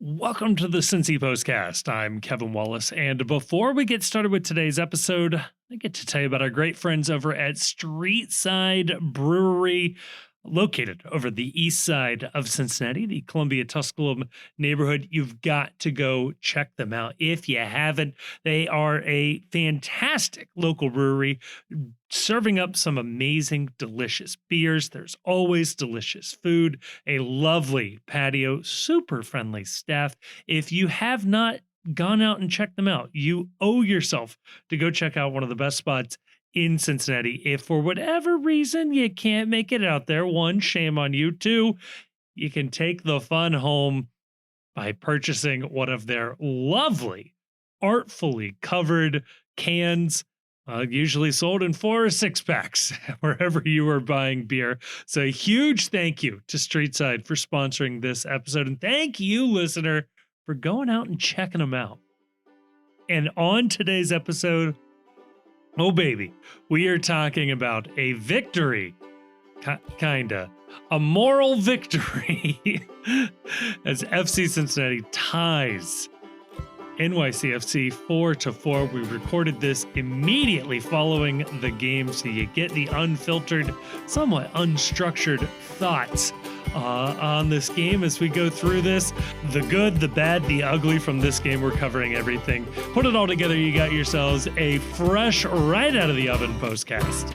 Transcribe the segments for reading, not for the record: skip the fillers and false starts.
Welcome to the Cincy Postcast. I'm Kevin Wallace, and before we get started with today's episode, I get to tell you about our great friends over at Streetside Brewery, located over the east side of Cincinnati, the Columbia-Tusculum neighborhood. You've got to go check them out if you haven't. They are a fantastic local brewery, serving up some amazing, delicious beers. There's always delicious food, a lovely patio, super friendly staff. If you have not gone out and checked them out, you owe yourself to go check out one of the best spots in Cincinnati. If for whatever reason you can't make it out there, one, shame on you. Two, you can take the fun home by purchasing one of their lovely, artfully covered cans, usually sold in 4 or 6 packs wherever you are buying beer. So a huge thank you to Streetside for sponsoring this episode. And thank you, listener, for going out and checking them out. And on today's episode, oh baby, we are talking about a victory, kinda, a moral victory as FC Cincinnati ties NYCFC 4-4. We recorded this immediately following the game, so you get the unfiltered, somewhat unstructured thoughts on this game as we go through this. The good, the bad, the ugly from this game. We're covering everything. Put it all together, you got yourselves a fresh, right out of the oven postcast.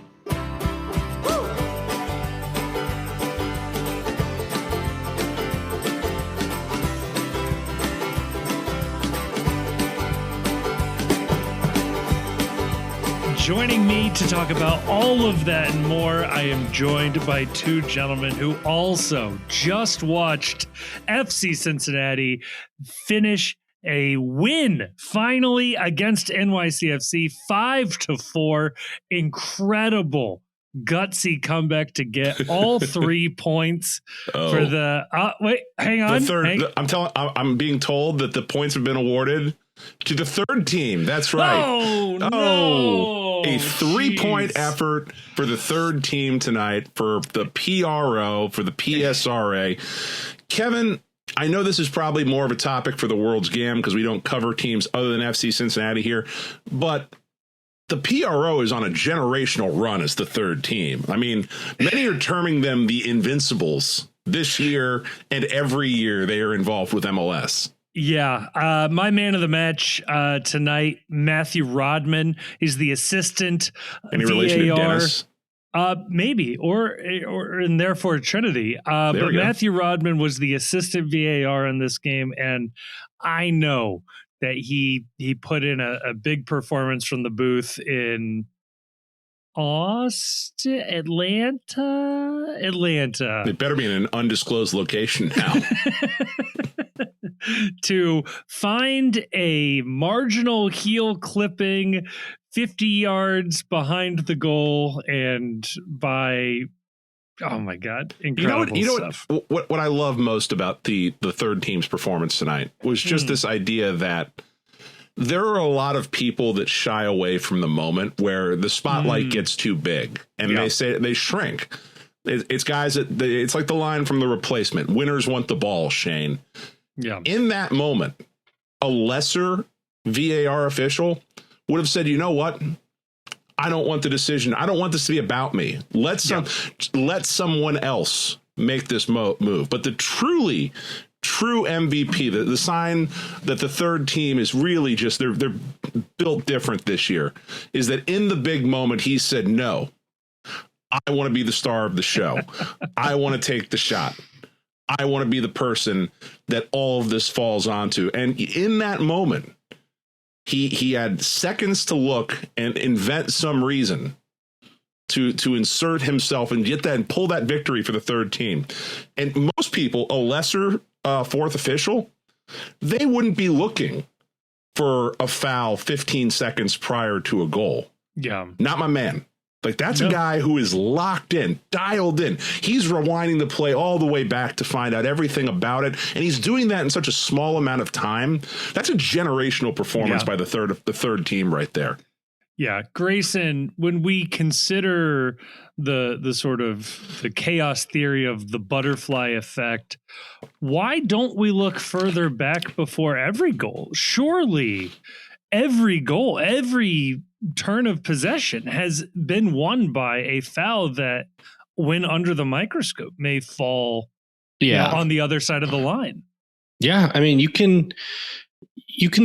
Joining me to talk about all of that and more, I am joined by 2 gentlemen who also just watched FC Cincinnati finish a win finally against NYCFC 5-4. Incredible, gutsy comeback to get all 3 points for the. Wait, hang on. I'm being told that the points have been awarded to the third team. That's right. Oh, no. A 3-point effort for the third team tonight for the PRO, for the PSRA. Kevin, I know this is probably more of a topic for the World's Gam because we don't cover teams other than FC Cincinnati here, but the PRO is on a generational run as the third team. I mean, many are terming them the Invincibles this year, and every year they are involved with MLS. Yeah, my man of the match tonight, Matthew Rodman. He's the assistant Any VAR. relation to Dennis? Maybe, or and therefore Trinity. But Matthew Rodman was the assistant VAR in this game, and I know that he put in a big performance from the booth in Atlanta. It better be in an undisclosed location now. To find a marginal heel clipping 50 yards behind the goal, and by, oh my God, incredible stuff. What I love most about the third team's performance tonight was just this idea that there are a lot of people that shy away from the moment where the spotlight gets too big, and they shrink. It's guys that it's like the line from The Replacement: winners want the ball, Shane. Yeah. In that moment, a lesser VAR official would have said, you know what? I don't want the decision. I don't want this to be about me. Let someone else make this move. But the true MVP, the sign that the third team is really just, they're built different this year, is that in the big moment, he said, no, I want to be the star of the show. I want to take the shot. I want to be the person that all of this falls onto. And in that moment, he had seconds to look and invent some reason to insert himself and get that and pull that victory for the third team. And most people, a lesser fourth official, they wouldn't be looking for a foul 15 seconds prior to a goal. Yeah. Not my man. Like, that's a guy who is locked in, dialed in. He's rewinding the play all the way back to find out everything about it. And he's doing that in such a small amount of time. That's a generational performance by the third team right there. Yeah, Grayson, when we consider the sort of the chaos theory of the butterfly effect, why don't we look further back before every goal? Surely every goal, every turn of possession has been won by a foul that, when under the microscope, may fall on the other side of the line. Yeah, I mean, you can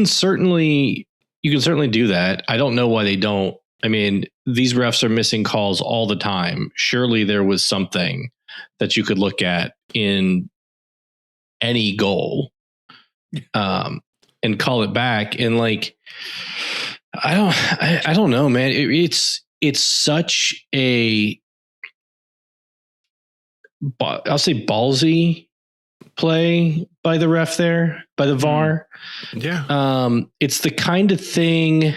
certainly do that. I don't know why they don't. I mean, these refs are missing calls all the time. Surely there was something that you could look at in any goal, and call it back. And like, I don't know, man. It's such a, I'll say, ballsy play by the ref there, by the VAR. Yeah. It's the kind of thing.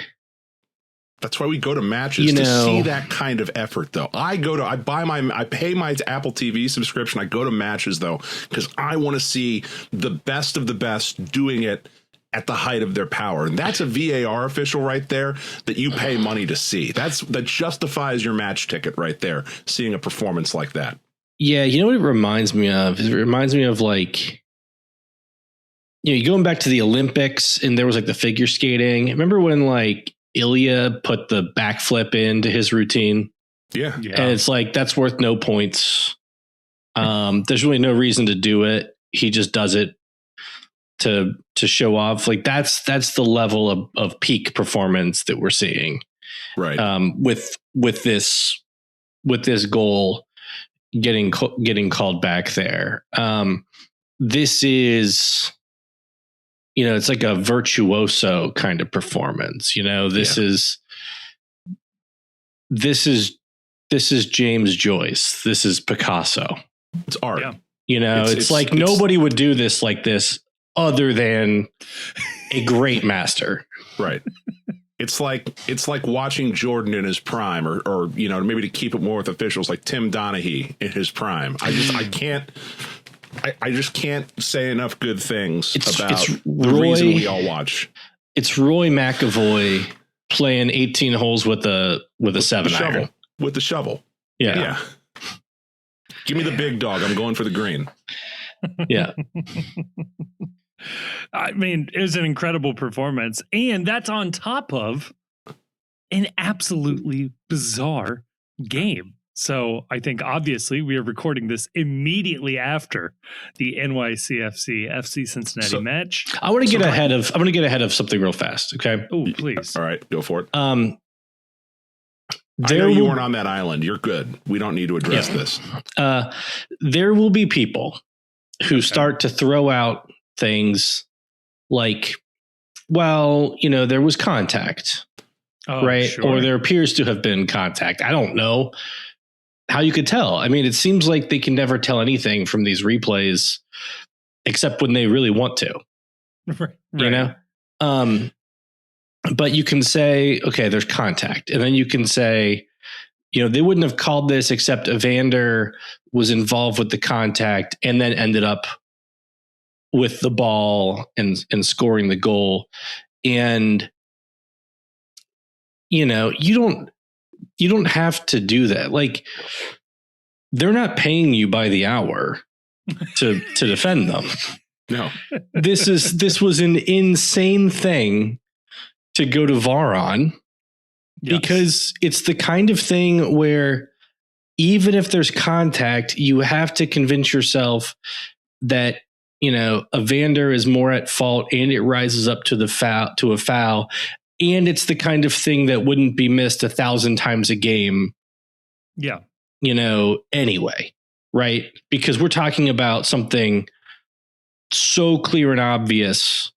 That's why we go to matches, to see that kind of effort, though. I pay my Apple TV subscription. I go to matches, though, because I want to see the best of the best doing it at the height of their power. And that's a VAR official right there that you pay money to see. That justifies your match ticket right there, seeing a performance like that. Yeah, you know what it reminds me of? It reminds me of, like, you're going back to the Olympics, and there was like the figure skating. Remember when like Ilya put the backflip into his routine? Yeah. And it's like, that's worth no points. There's really no reason to do it. He just does it to show off. Like that's the level of peak performance that we're seeing. Right. With this goal getting called back there. This is, it's like a virtuoso kind of performance. This is James Joyce. This is Picasso. It's art. Yeah. It's like nobody would do this like this other than a great master. Right. It's like watching Jordan in his prime, or maybe to keep it more with officials, like Tim Donaghy in his prime. I just can't say enough good things about the reason we all watch. It's Roy McAvoy playing 18 holes with a 7-iron. With the shovel. Yeah. Give me the big dog. I'm going for the green. Yeah. I mean, it was an incredible performance. And that's on top of an absolutely bizarre game. So I think obviously we are recording this immediately after the NYCFC FC Cincinnati match. I want to get ahead of something real fast. Okay. Oh, please. All right, go for it. I know you weren't on that island. You're good. We don't need to address this. There will be people who start to throw out things like, well, there was contact, right? Sure. Or there appears to have been contact. I don't know how you could tell. I mean, it seems like they can never tell anything from these replays except when they really want to, right. But you can say, okay, there's contact. And then you can say, they wouldn't have called this except Evander was involved with the contact and then ended up with the ball and scoring the goal. And, you don't have to do that. Like, they're not paying you by the hour to defend them. No, this was an insane thing to go to VAR on, because it's the kind of thing where even if there's contact, you have to convince yourself that, Evander is more at fault and it rises up to a foul. And it's the kind of thing that wouldn't be missed 1,000 times a game. Yeah. Anyway, right? Because we're talking about something so clear and obvious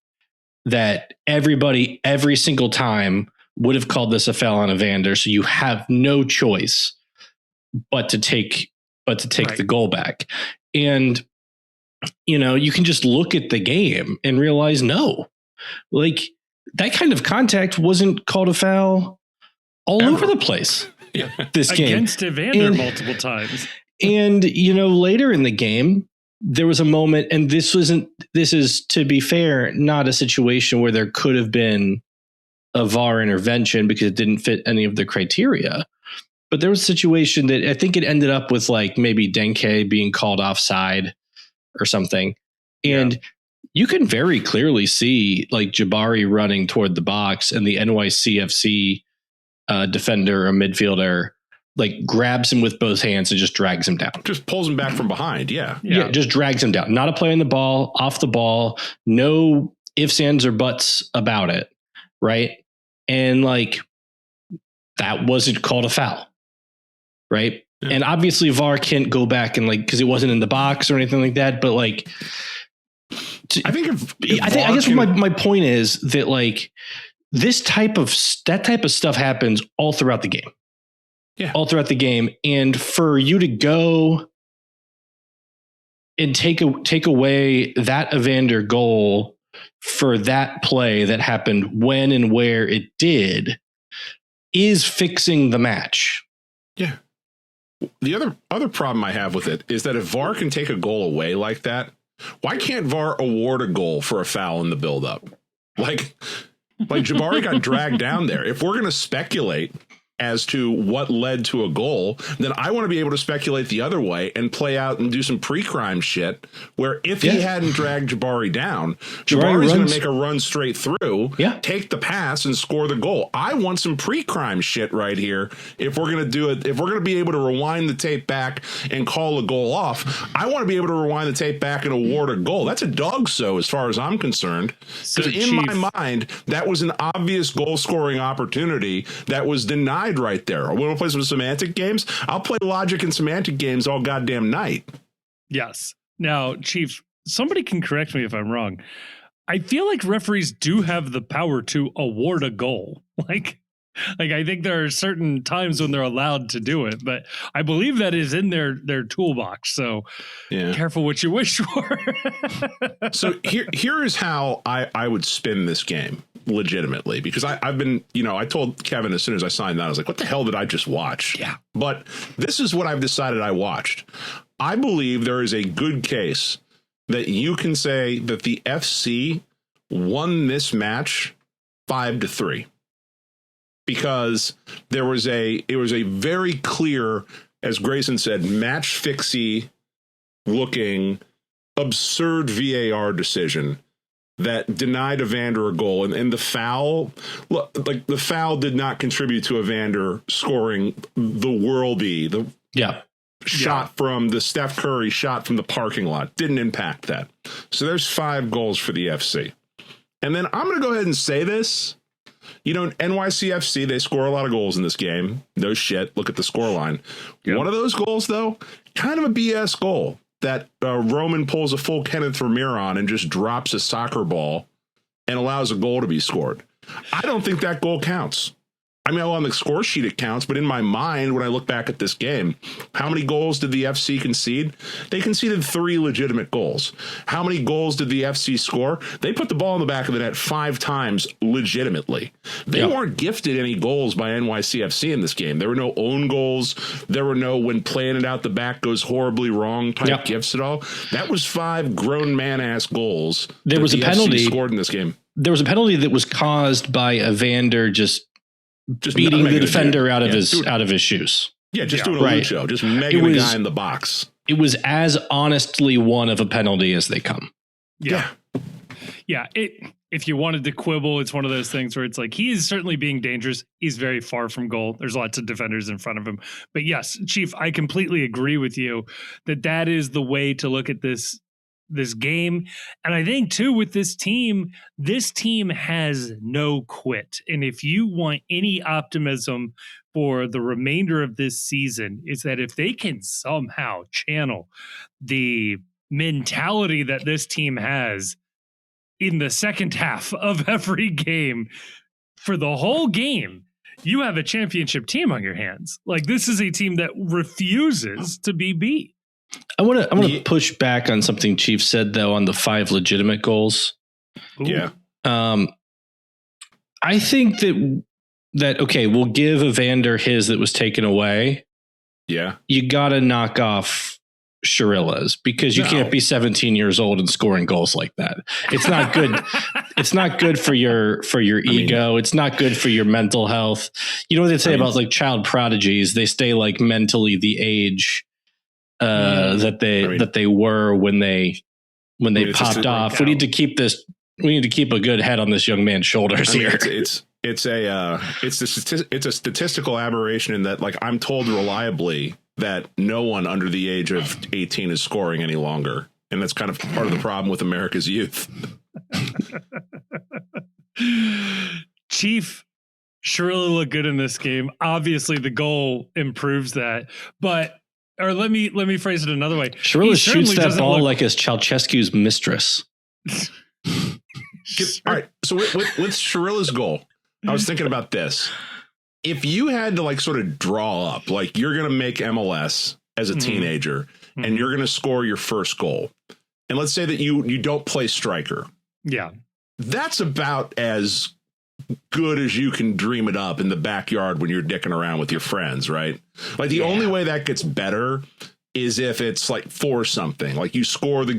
that everybody, every single time, would have called this a foul on Evander. So you have no choice but to take the goal back. And, you can just look at the game and realize, no, like, that kind of contact wasn't called a foul all over the place. This game against Evander multiple times. And, later in the game, there was a moment, and this is, to be fair, not a situation where there could have been a VAR intervention because it didn't fit any of the criteria. But there was a situation that I think it ended up with like maybe Denke being called offside or something. And you can very clearly see like Jabari running toward the box and the NYCFC defender or midfielder like grabs him with both hands and just drags him down. Just pulls him back from behind. Yeah, just drags him down. Not a play on the ball, off the ball, no ifs, ands, or buts about it. Right. And like that wasn't called a foul. Right. Yeah. And obviously VAR can't go back and like, because it wasn't in the box or anything like that. But like, I guess my point is that like that type of stuff happens all throughout the game. Yeah. All throughout the game. And for you to go and take away that Evander goal for that play that happened when and where it did is fixing the match. Yeah. The other problem I have with it is that if VAR can take a goal away like that, why can't VAR award a goal for a foul in the buildup? Like Jabari got dragged down there. If we're going to speculate as to what led to a goal, then I want to be able to speculate the other way and play out and do some pre-crime shit where if he hadn't dragged Jabari down, Jabari's going to make a run straight through, take the pass and score the goal. I want some pre-crime shit right here. If we're going to do it, if we're going to be able to rewind the tape back and call a goal off, I want to be able to rewind the tape back and award a goal. That's a dog so as far as I'm concerned. Because in my mind, that was an obvious goal scoring opportunity that was denied right there. I want to play some semantic games. I'll play logic and semantic games all goddamn night. Yes. Now, Chief, somebody can correct me if I'm wrong. I feel like referees do have the power to award a goal. Like I think there are certain times when they're allowed to do it, but I believe that is in their toolbox. So careful what you wish for. So here is how I would spin this game legitimately, because I've been, I told Kevin as soon as I signed that, I was like, what the hell did I just watch? Yeah. But this is what I've decided I watched. I believe there is a good case that you can say that the FC won this match 5-3. Because it was a very clear, as Grayson said, match fixie looking absurd VAR decision that denied Evander a goal. And the foul, like the foul did not contribute to Evander scoring the worldie, shot from the Steph Curry shot from the parking lot. Didn't impact that. So there's 5 goals for the FC. And then I'm going to go ahead and say this. NYCFC, they score a lot of goals in this game. No shit. Look at the scoreline. Yep. One of those goals, though, kind of a BS goal that Roman pulls a full Kenneth Vermeer on and just drops a soccer ball and allows a goal to be scored. I don't think that goal counts. I mean, on the score sheet it counts, but in my mind, when I look back at this game, how many goals did the FC concede? They conceded 3 legitimate goals. How many goals did the FC score? They put the ball in the back of the net 5 times legitimately. They weren't gifted any goals by NYCFC in this game. There were no own goals. There were no when playing it out the back goes horribly wrong type gifts at all. That was 5 grown man-ass goals. There was a penalty scored in this game. There was a penalty that was caused by Evander just beating the defender out of his shoes. Yeah, just doing a lucho, just megging the guy in the box. It was as honestly one of a penalty as they come. Yeah. If you wanted to quibble, it's one of those things where it's like, he is certainly being dangerous. He's very far from goal. There's lots of defenders in front of him. But yes, Chief, I completely agree with you that is the way to look at this game. And I think too, with this team has no quit. And if you want any optimism for the remainder of this season, is that if they can somehow channel the mentality that this team has in the second half of every game for the whole game, you have a championship team on your hands. Like, this is a team that refuses to be beat. I want to push back on something Chief said though on the 5 legitimate goals. Ooh. Yeah. I think that okay, we'll give Evander his that was taken away. Yeah. You got to knock off Shirilla's because you can't be 17 years old and scoring goals like that. It's not good. It's not good for your ego. It's not good for your mental health. You know what they say about like child prodigies? They stay like mentally the age that they were when they popped off. We need to keep this. We need to keep a good head on this young man's shoulders here. It's a statistical aberration in that, like, I'm told reliably that no one under the age of 18 is scoring any longer, and that's kind of part of the problem with America's youth. Chief surely looked good in this game. Obviously, the goal improves that, but. Or let me phrase it another way. Shirilla shoots that ball like it's Ceausescu's mistress. All right. So with Shirilla's goal, I was thinking about this. If you had to like sort of draw up, like you're going to make MLS as a teenager and you're going to score your first goal. And let's say that you don't play striker. Yeah. That's about as good as you can dream it up in the backyard when you're dicking around with your friends, right? Like the only way that gets better is if it's like for something, like you score the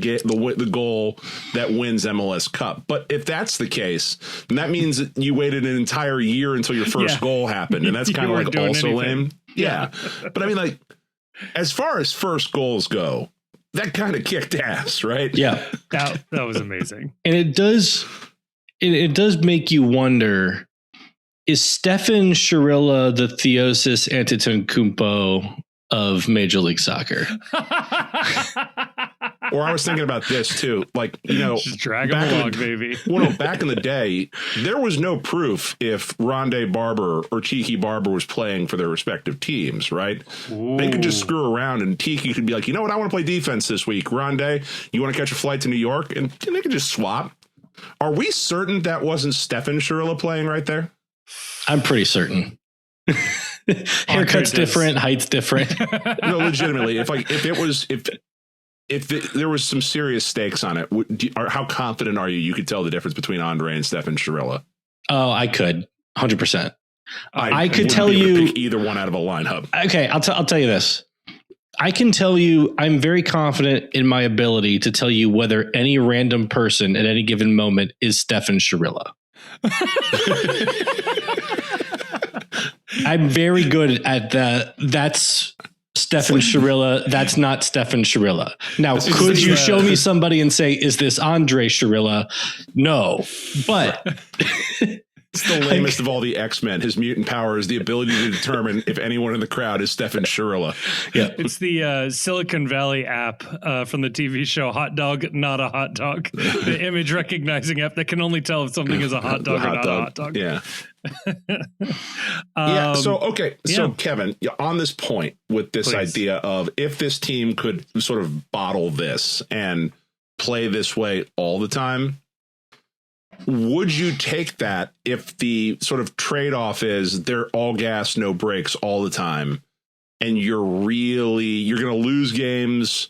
goal that wins MLS Cup. But if that's the case, then that means that you waited an entire year until your first goal happened, and that's kind of like also lame. Yeah, but I mean, like as far as first goals go, that kind of kicked ass, right? Yeah, that was amazing, and it does. It does make you wonder, is Stefan Shirilla the Theosis Antetokounmpo of Major League Soccer? Or I was thinking about this too. Like, you know, just drag him along, baby. Well, no, back in the day, there was no proof if Rondé Barber or Tiki Barber was playing for their respective teams, right? Ooh. They could just screw around and Tiki could be like, you know what, I want to play defense this week. Rondé, you want to catch a flight to New York? And they could just swap. Are we certain that wasn't Stefan Shirilla playing right there? I'm pretty certain. Haircut's different, height's different. No, legitimately, if there was some serious stakes on it, how confident are you could tell the difference between Andre and Stefan Shirilla? Oh, I could 100%. I could tell you you pick either one out of a lineup. Okay, I'll tell you this. I can tell you, I'm very confident in my ability to tell you whether any random person at any given moment is Stefan Shirilla. I'm very good at that. That's Stefan Shirilla. That's not Stefan Shirilla. Now, could you show me somebody and say, is this Andre Shirilla? No, but it's the lamest of all the X-Men. His mutant power is the ability to determine if anyone in the crowd is Stefan Shirilla. Yeah, it's the Silicon Valley app from the TV show Hot Dog, Not a Hot Dog. The image recognizing app that can only tell if something is a hot dog or not a hot dog. Yeah. Yeah. So, okay. So, Kevin, on this point with this idea of if this team could sort of bottle this and play this way all the time, would you take that if the sort of trade-off is they're all gas, no brakes all the time, and you're going to lose games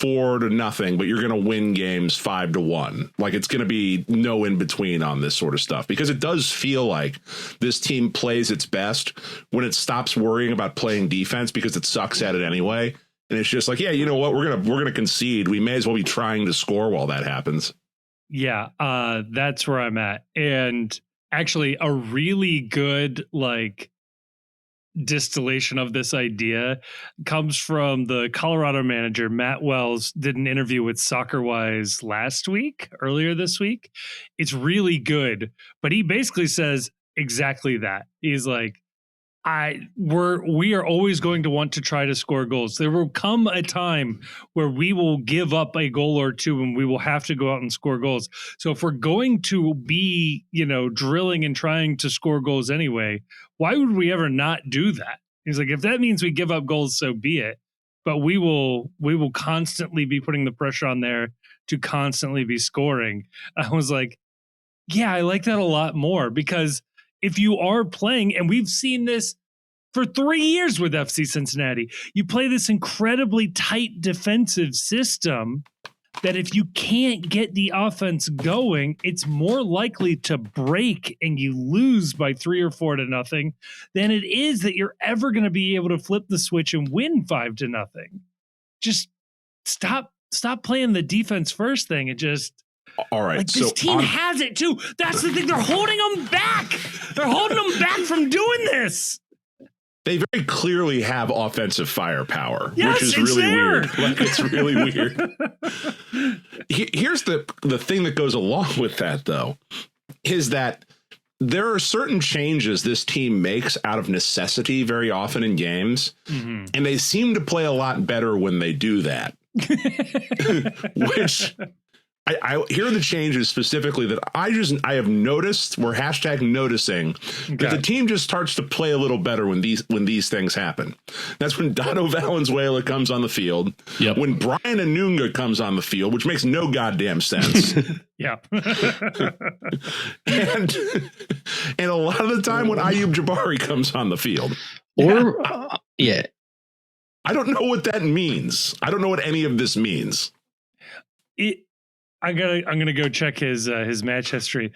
4-0, but you're going to win games 5-1? Like, it's going to be no in between on this sort of stuff, because it does feel like this team plays its best when it stops worrying about playing defense because it sucks at it anyway. And it's just like, yeah, you know what? We're going to concede. We may as well be trying to score while that happens. Yeah, that's where I'm at. And actually a really good distillation of this idea comes from the Colorado manager. Matt Wells did an interview with SoccerWise earlier this week. It's really good, but he basically says exactly that. He's like, we are always going to want to try to score goals. There will come a time where we will give up a goal or two and we will have to go out and score goals. So if we're going to be, drilling and trying to score goals anyway, why would we ever not do that? He's like, if that means we give up goals, so be it. But we will constantly be putting the pressure on there to constantly be scoring. I was like, yeah, I like that a lot more, because if you are playing, and we've seen this for 3 years with FC Cincinnati, you play this incredibly tight defensive system that if you can't get the offense going, it's more likely to break and you lose by 3 or 4-0 than it is that you're ever going to be able to flip the switch and win 5-0. Just stop playing the defense first thing. It just, All right. Like, this team has it too. That's the thing. They're holding them back. They're holding them back from doing this. They very clearly have offensive firepower, yes, which is really there. weird. Like, it's really weird. Here's the thing that goes along with that, though, is that there are certain changes this team makes out of necessity very often in games, and they seem to play a lot better when they do that. Which I hear the changes specifically that I have noticed. We're #noticing that the team just starts to play a little better when these things happen. That's when Dado Valenzuela comes on the field. Yep. When Brian Anunga comes on the field, which makes no goddamn sense. Yeah. and a lot of the time when Ayub Jabari comes on the field. Or I don't know what that means. I don't know what any of this means. I'm gonna go check his match history.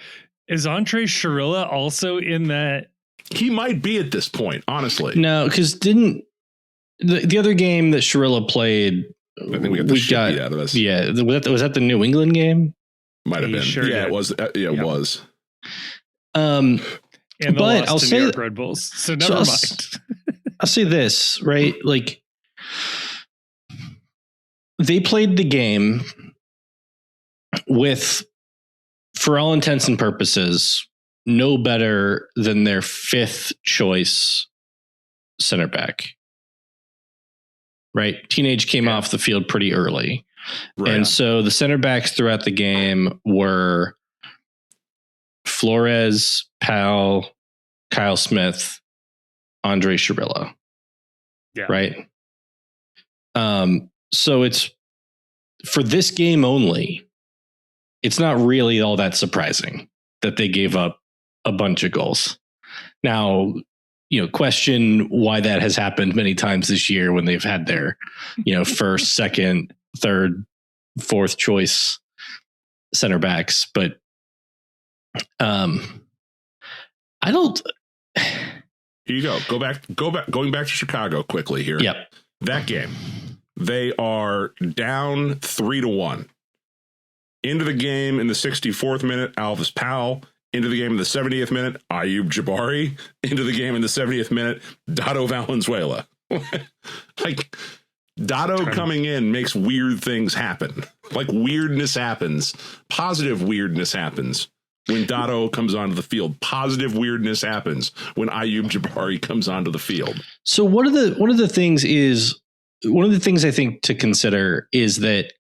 Is Andre Shirilla also in that? He might be at this point, honestly. No, because didn't the other game that Shirilla played? I think we got the shit beat out of us. Yeah, was that the New England game? Might have been. Sure yeah, did. it was. It was. And the but loss I'll to say New York Red Bulls. So never mind. I'll say this, right? Like, they played the game with, for all intents and purposes, no better than their 5th choice center back. Right? Teenage came off the field pretty early. Right. And so the center backs throughout the game were Flores, Powell, Kyle Smith, Andre Shirilla. Yeah. Right. So it's for this game only. It's not really all that surprising that they gave up a bunch of goals. Now, question why that has happened many times this year when they've had their, first, second, third, fourth choice center backs. But I don't. Here you go. Going back to Chicago quickly here. Yep. That game, they are down 3-1. Into the game in the 64th minute, Alvis Powell. Into the game in the 70th minute, Ayub Jabari. Into the game in the 70th minute, Dado Valenzuela. Like, Dado coming in makes weird things happen. Like, weirdness happens. Positive weirdness happens when Dado comes onto the field. Positive weirdness happens when Ayub Jabari comes onto the field. So one of the things I think to consider is that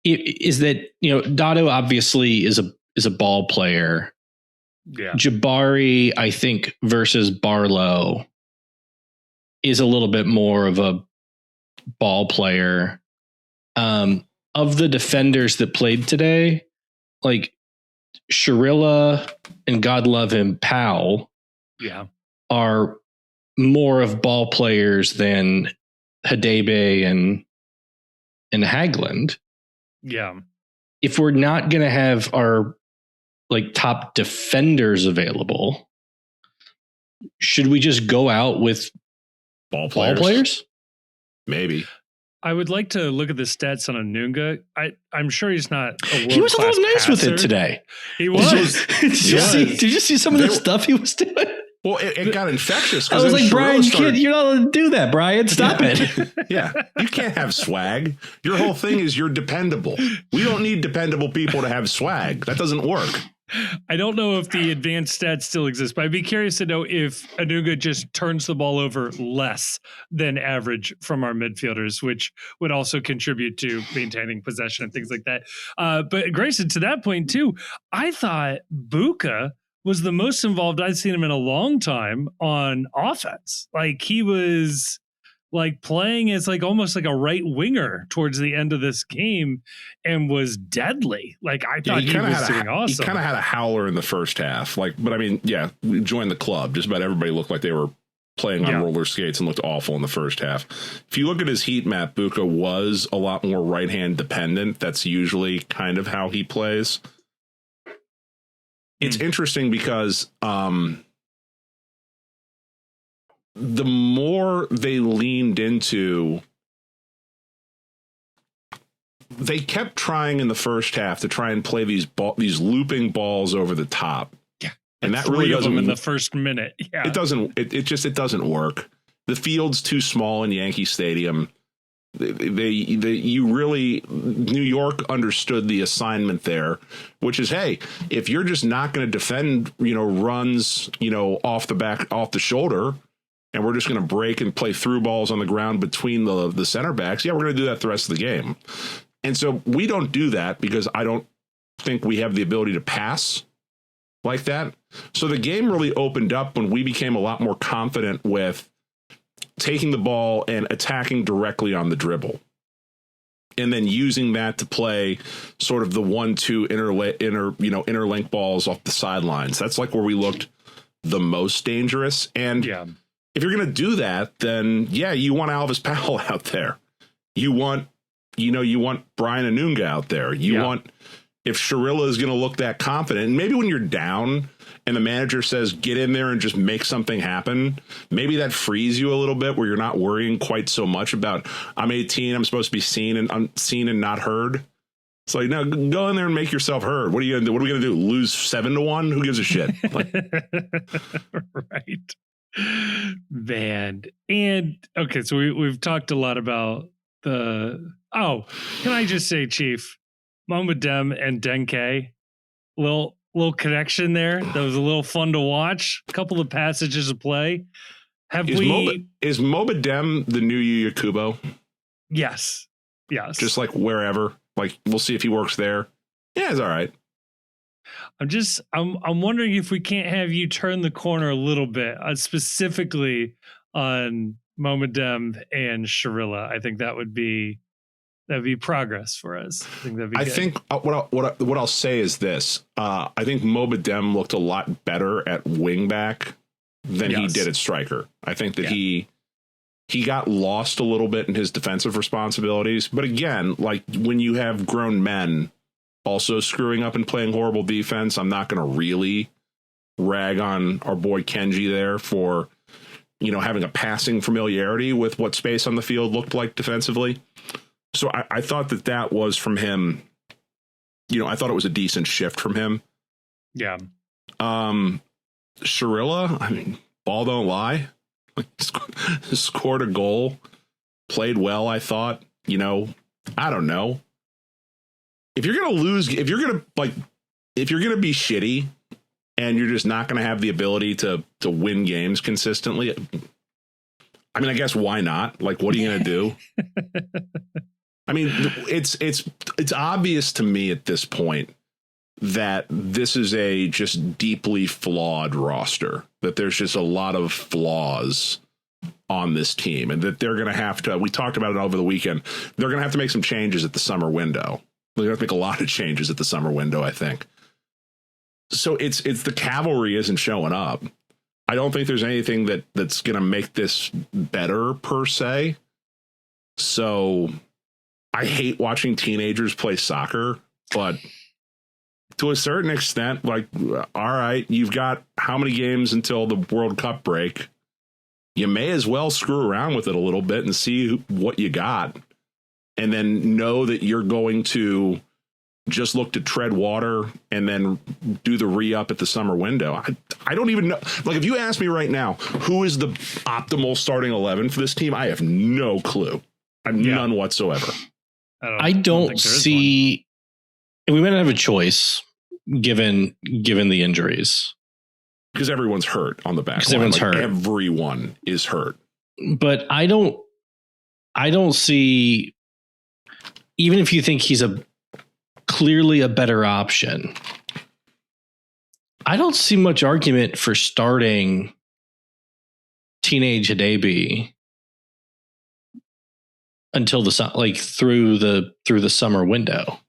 Dado obviously is a ball player. Yeah. Jabari, I think, versus Barlow is a little bit more of a ball player. Of the defenders that played today, like Shirilla and God love him, Powell, are more of ball players than Hadebe and Hagland. Yeah. If we're not going to have our top defenders available, should we just go out with ball players? Maybe. I would like to look at the stats on Anunga. I'm sure he's not a world-class He was a little nice passer. with it today. He was. Did you see some of the stuff he was doing? Well, it got infectious. I was like, Brian, you're not allowed to do that, Brian. Stop it. Yeah, you can't have swag. Your whole thing is you're dependable. We don't need dependable people to have swag. That doesn't work. I don't know if the advanced stats still exist, but I'd be curious to know if Anunga just turns the ball over less than average from our midfielders, which would also contribute to maintaining possession and things like that. But Grayson, to that point too, I thought Buka was the most involved I'd seen him in a long time on offense. Like, he was playing as almost like a right winger towards the end of this game and was deadly. I thought he was doing awesome. He kind of had a howler in the first half. But I mean, yeah, we joined the club. Just about everybody looked like they were playing on roller skates and looked awful in the first half. If you look at his heat map, Buka was a lot more right-hand dependent. That's usually kind of how he plays. It's interesting because the more they leaned into they kept trying in the first half to try and play these looping balls over the top. Yeah. And that really doesn't in the first minute. Yeah. It doesn't work. The field's too small in Yankee Stadium. New York understood the assignment there, which is, hey, if you're just not going to defend, runs, off the shoulder, and we're just going to break and play through balls on the ground between the center backs, yeah, we're going to do that the rest of the game. And so we don't do that because I don't think we have the ability to pass like that. So the game really opened up when we became a lot more confident with taking the ball and attacking directly on the dribble, and then using that to play sort of the 1-2 interlink balls off the sidelines. That's like where we looked the most dangerous. And if you're going to do that, then you want Alvis Powell out there. You want Brian Anunga out there. You want, if Sharilla is going to look that confident, and maybe when you're down and the manager says, get in there and just make something happen, maybe that frees you a little bit where you're not worrying quite so much about, I'm 18, I'm supposed to be seen and not heard. It's like, no, go in there and make yourself heard. What are you going to do? What are we going to do? Lose 7-1? Who gives a shit? Right. Man. And okay, so we've talked a lot about can I just say, Chief, Mama Dem and Denke, little connection there. That was a little fun to watch. A couple of passages of play. Is Moba Dem the new Yu Kubo? Yes. Just like wherever. Like, we'll see if he works there. Yeah, it's all right. I'm wondering if we can't have you turn the corner a little bit, specifically on Moma Dem and Sharilla. I think that'd be progress for us. I think that'd be good. I think what I'll say is this. I think Moba Dem looked a lot better at wing back than he did at striker. I think that he got lost a little bit in his defensive responsibilities. But again, like when you have grown men also screwing up and playing horrible defense, I'm not going to really rag on our boy Kenji there for, having a passing familiarity with what space on the field looked like defensively. So I thought that was from him. I thought it was a decent shift from him. Yeah. Sharilla, I mean, ball don't lie. Scored a goal, played well, I thought. I don't know. If you're going to lose, if you're going to be shitty and you're just not going to have the ability to win games consistently, I mean, I guess why not? Like, what are you going to do? I mean, it's obvious to me at this point that this is a just deeply flawed roster, that there's just a lot of flaws on this team, and that they're going to have to, we talked about it over the weekend, they're going to have to make some changes at the summer window. They're going to make a lot of changes at the summer window, I think. So it's the cavalry isn't showing up. I don't think there's anything that's going to make this better per se. So I hate watching teenagers play soccer, but to a certain extent, like, all right, you've got how many games until the World Cup break? You may as well screw around with it a little bit and see what you got, and then know that you're going to just look to tread water and then do the re-up at the summer window. I don't even know. Like, if you ask me right now, who is the optimal starting 11 for this team? I have no clue. None whatsoever. I don't see. We might not have a choice given the injuries, because everyone's hurt on the back. Because everyone's hurt. Everyone is hurt. But I don't see. Even if you think he's clearly a better option, I don't see much argument for starting Teenage Hidebe until through the summer window.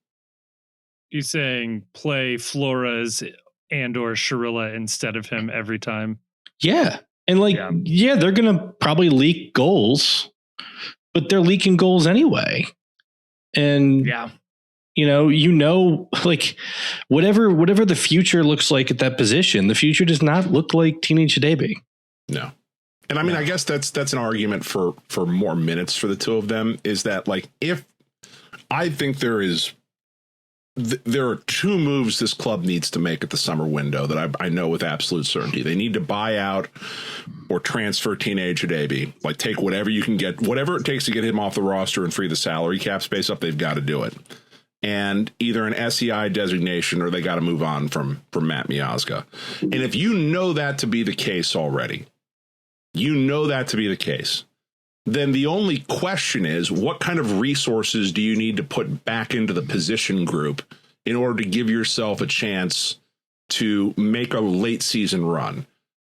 You saying play Flores and or Sharilla instead of him every time? Yeah. And they're going to probably leak goals, but they're leaking goals anyway. And like whatever the future looks like at that position, the future does not look like Teenage Hidebe. No. And I mean, I guess that's an argument for more minutes for the two of them, is that, like, if I think there are two moves this club needs to make at the summer window that I know with absolute certainty. They need to buy out or transfer Teenage Hadebe. Like, take whatever you can get, whatever it takes to get him off the roster and free the salary cap space up. They've got to do it. And either an SEI designation or they got to move on from Matt Miazga. And if you know that to be the case already, then the only question is, what kind of resources do you need to put back into the position group in order to give yourself a chance to make a late season run?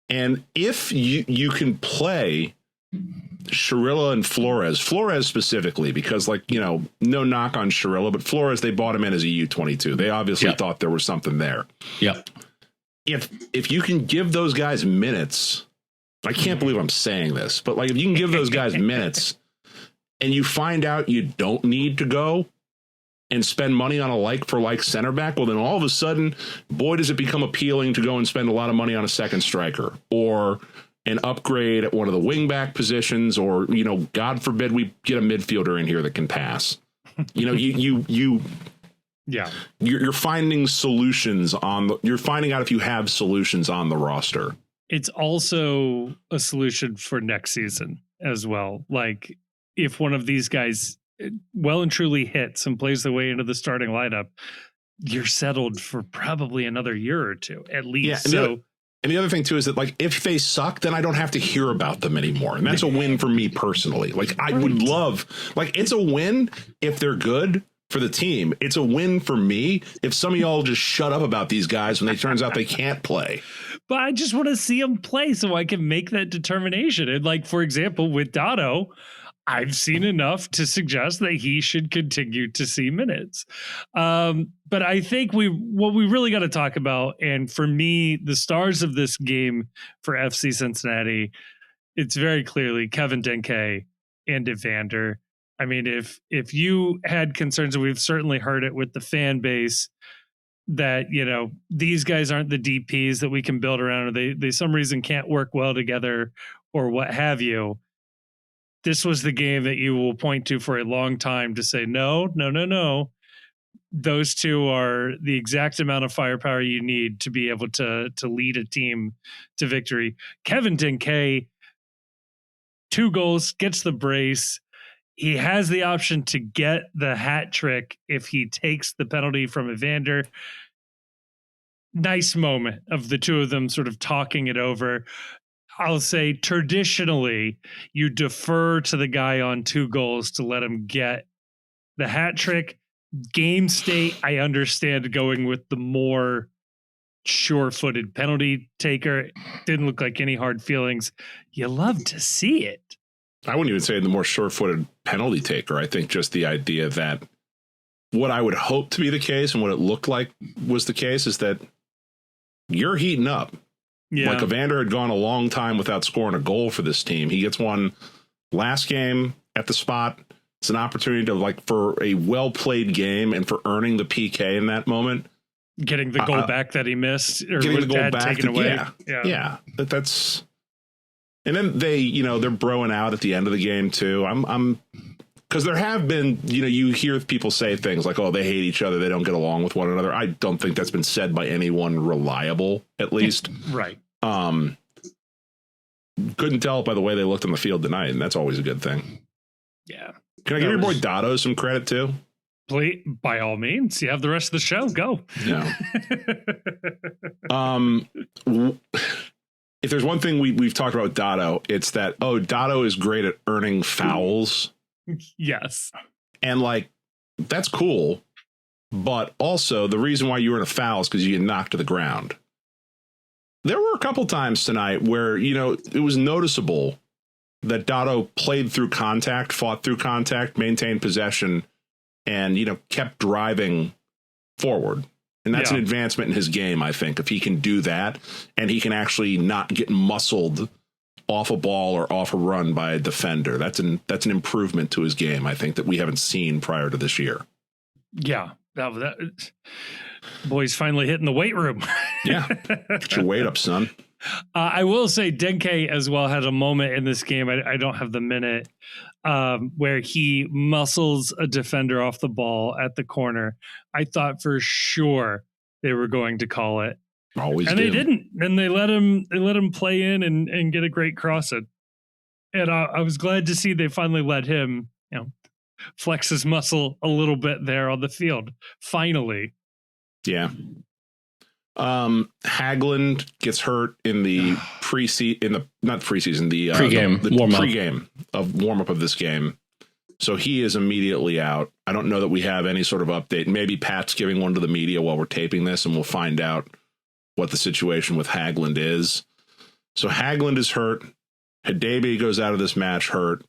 And if you can play Schirilla and Flores specifically, because, like, you know, no knock on Schirilla, but Flores, they bought him in as a U22. They obviously thought there was something there. Yep. If you can give those guys minutes, I can't believe I'm saying this, but, like, if you can give those guys minutes and you find out you don't need to go and spend money on a like-for-like center back, well, then all of a sudden, boy, does it become appealing to go and spend a lot of money on a second striker or an upgrade at one of the wingback positions, or, you know, God forbid we get a midfielder in here that can pass. You know, you're finding solutions you're finding out if you have solutions on the roster. It's also a solution for next season as well. Like, if one of these guys well and truly hits and plays their way into the starting lineup, you're settled for probably another year or two at least. Yeah, and the other thing too is that, like, if they suck, then I don't have to hear about them anymore. And that's a win for me personally. Like, I would love, like, it's a win if they're good for the team. It's a win for me if some of y'all just shut up about these guys when it turns out they can't play. But I just want to see them play so I can make that determination. And, like, for example, with Dotto, I've seen enough to suggest that he should continue to see minutes. But I think what we really got to talk about, and for me, the stars of this game for FC Cincinnati, it's very clearly Kevin Denke and Evander. I mean, if you had concerns, and we've certainly heard it with the fan base, that, you know, these guys aren't the DPs that we can build around, or they some reason can't work well together or what have you. This was the game that you will point to for a long time to say, no. Those two are the exact amount of firepower you need to be able to lead a team to victory. Kevin Denke, 2 goals, gets the brace. He has the option to get the hat trick if he takes the penalty from Evander. Nice moment of the two of them sort of talking it over. I'll say traditionally you defer to the guy on 2 goals to let him get the hat trick. Game state, I understand going with the more sure-footed penalty taker. Didn't look like any hard feelings. You love to see it. I wouldn't even say the more sure-footed penalty taker. I think just the idea that what I would hope to be the case and what it looked like was the case is that you're heating up. Yeah. Like, Evander had gone a long time without scoring a goal for this team. He gets one last game at the spot. It's an opportunity to, like, for a well-played game and for earning the PK in that moment. Getting the goal back that he missed, or getting the goal back taken away. Yeah. That's, and then they, you know, they're broing out at the end of the game too. I'm because there have been, you know, you hear people say things like, oh, they hate each other, they don't get along with one another. I don't think that's been said by anyone reliable, at least. Right. Couldn't tell by the way they looked on the field tonight, and that's always a good thing. Yeah. Can I give your boy Dotto some credit too? Please, by all means, you have the rest of the show. Go. Yeah. If there's one thing we've talked about with Dotto, it's that, Dotto is great at earning fouls. Yes. And, like, that's cool. But also, the reason why you earn a foul is because you get knocked to the ground. There were a couple times tonight where, you know, it was noticeable that Dotto played through contact, fought through contact, maintained possession, and, you know, kept driving forward. And that's an advancement in his game, I think, if he can do that and he can actually not get muscled off a ball or off a run by a defender. That's an improvement to his game, I think, that we haven't seen prior to this year. Yeah. That boy's finally hitting the weight room. Yeah. Get your weight up, son. I will say Denke as well had a moment in this game. I don't have the minute where he muscles a defender off the ball at the corner. I thought for sure they were going to call it. Always And do. they didn't. And they let him play in and get a great cross in. And I was glad to see they finally let him, flex his muscle a little bit there on the field. Finally. Yeah. Haglund gets hurt in the pregame warm up of this game. So he is immediately out. I don't know that we have any sort of update. Maybe Pat's giving one to the media while we're taping this, and we'll find out what the situation with Haglund is. So Haglund is hurt. Hadebe goes out of this match hurt.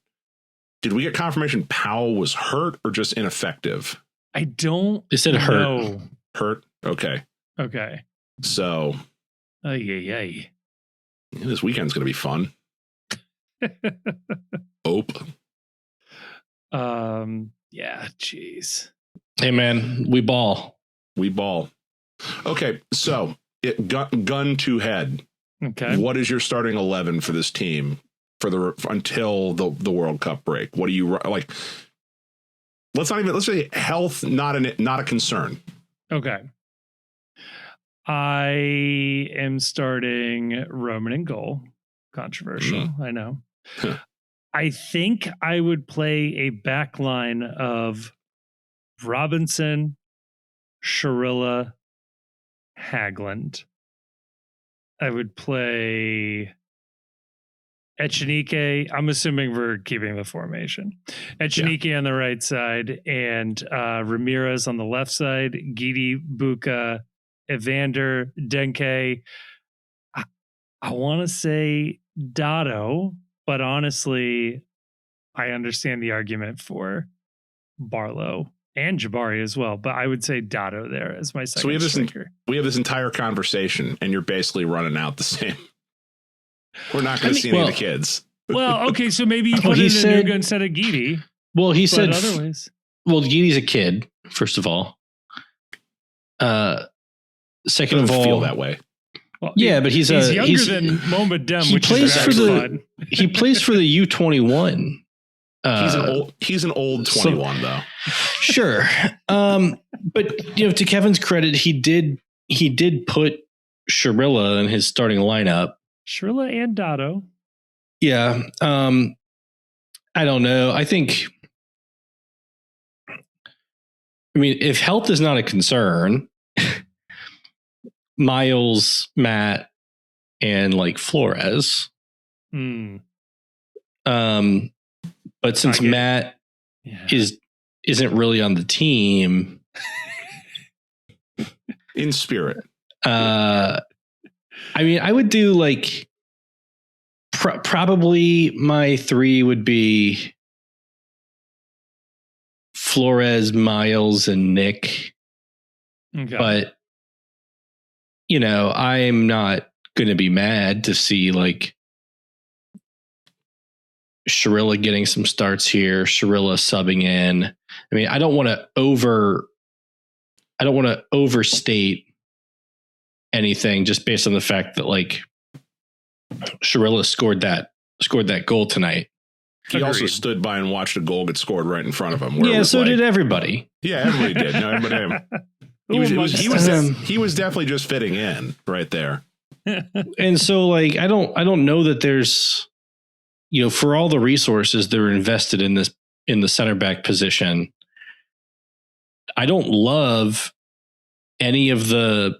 Did we get confirmation Powell was hurt or just ineffective? I don't. They said hurt. Hurt? Okay. Okay. So. Ay. This weekend's going to be fun. Yeah, jeez. Hey, man, we ball. Okay, so gun to head. Okay. What is your starting 11 for this team until the World Cup break? What do you like? Let's say health not a concern. Okay. I am starting Roman in goal. Controversial, I know. I think I would play a back line of Robinson, Sharilla, Haglund. I would play Echenike. I'm assuming we're keeping the formation. Echenike on the right side and Ramirez on the left side. Gidi, Buka, Evander, Denke. I want to say Dotto, but honestly, I understand the argument for Barlow and Jabari as well. But I would say Dotto there as my second striker. We have this entire conversation, and you're basically running out the same. We're not going to see any of the kids. Well, okay, so maybe you put in Anuga instead of Gidi. Well, he said otherwise. Well, Gidi's a kid, first of all. Second of all, feel that way. Well, yeah, but he's younger than Mohamed Dem, which is fun. He plays for the U21. He's an old 21 though. Sure. But to Kevin's credit, he did put Sharilla in his starting lineup. Sharilla and Dotto. Yeah. I don't know. If health is not a concern, Miles, Matt, and Flores. But since Matt isn't really on the team in spirit, I would do probably my three would be Flores, Miles, and Nick. Okay. But I'm not going to be mad to see Sharilla getting some starts here, Sharilla subbing in. I don't want to overstate anything just based on the fact that Sharilla scored that goal tonight. He also stood by and watched a goal get scored right in front of him. Yeah, so did everybody. Yeah, everybody did. No, everybody. He was definitely just fitting in right there. And so I don't know that there's for all the resources that are invested in the center back position. I don't love any of the